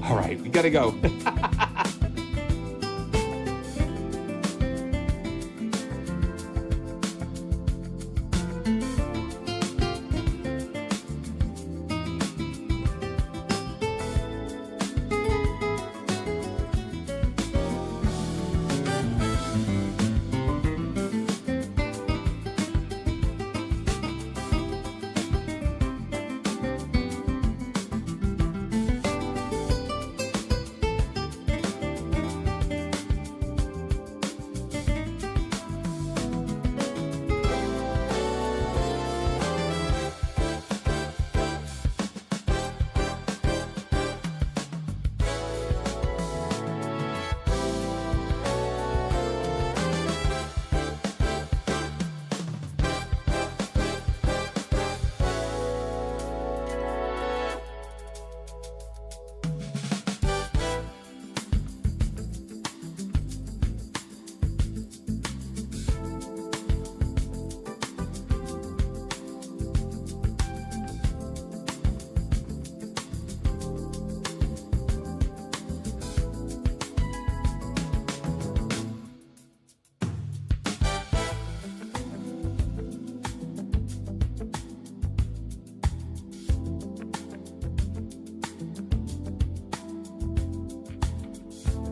All right, we gotta go.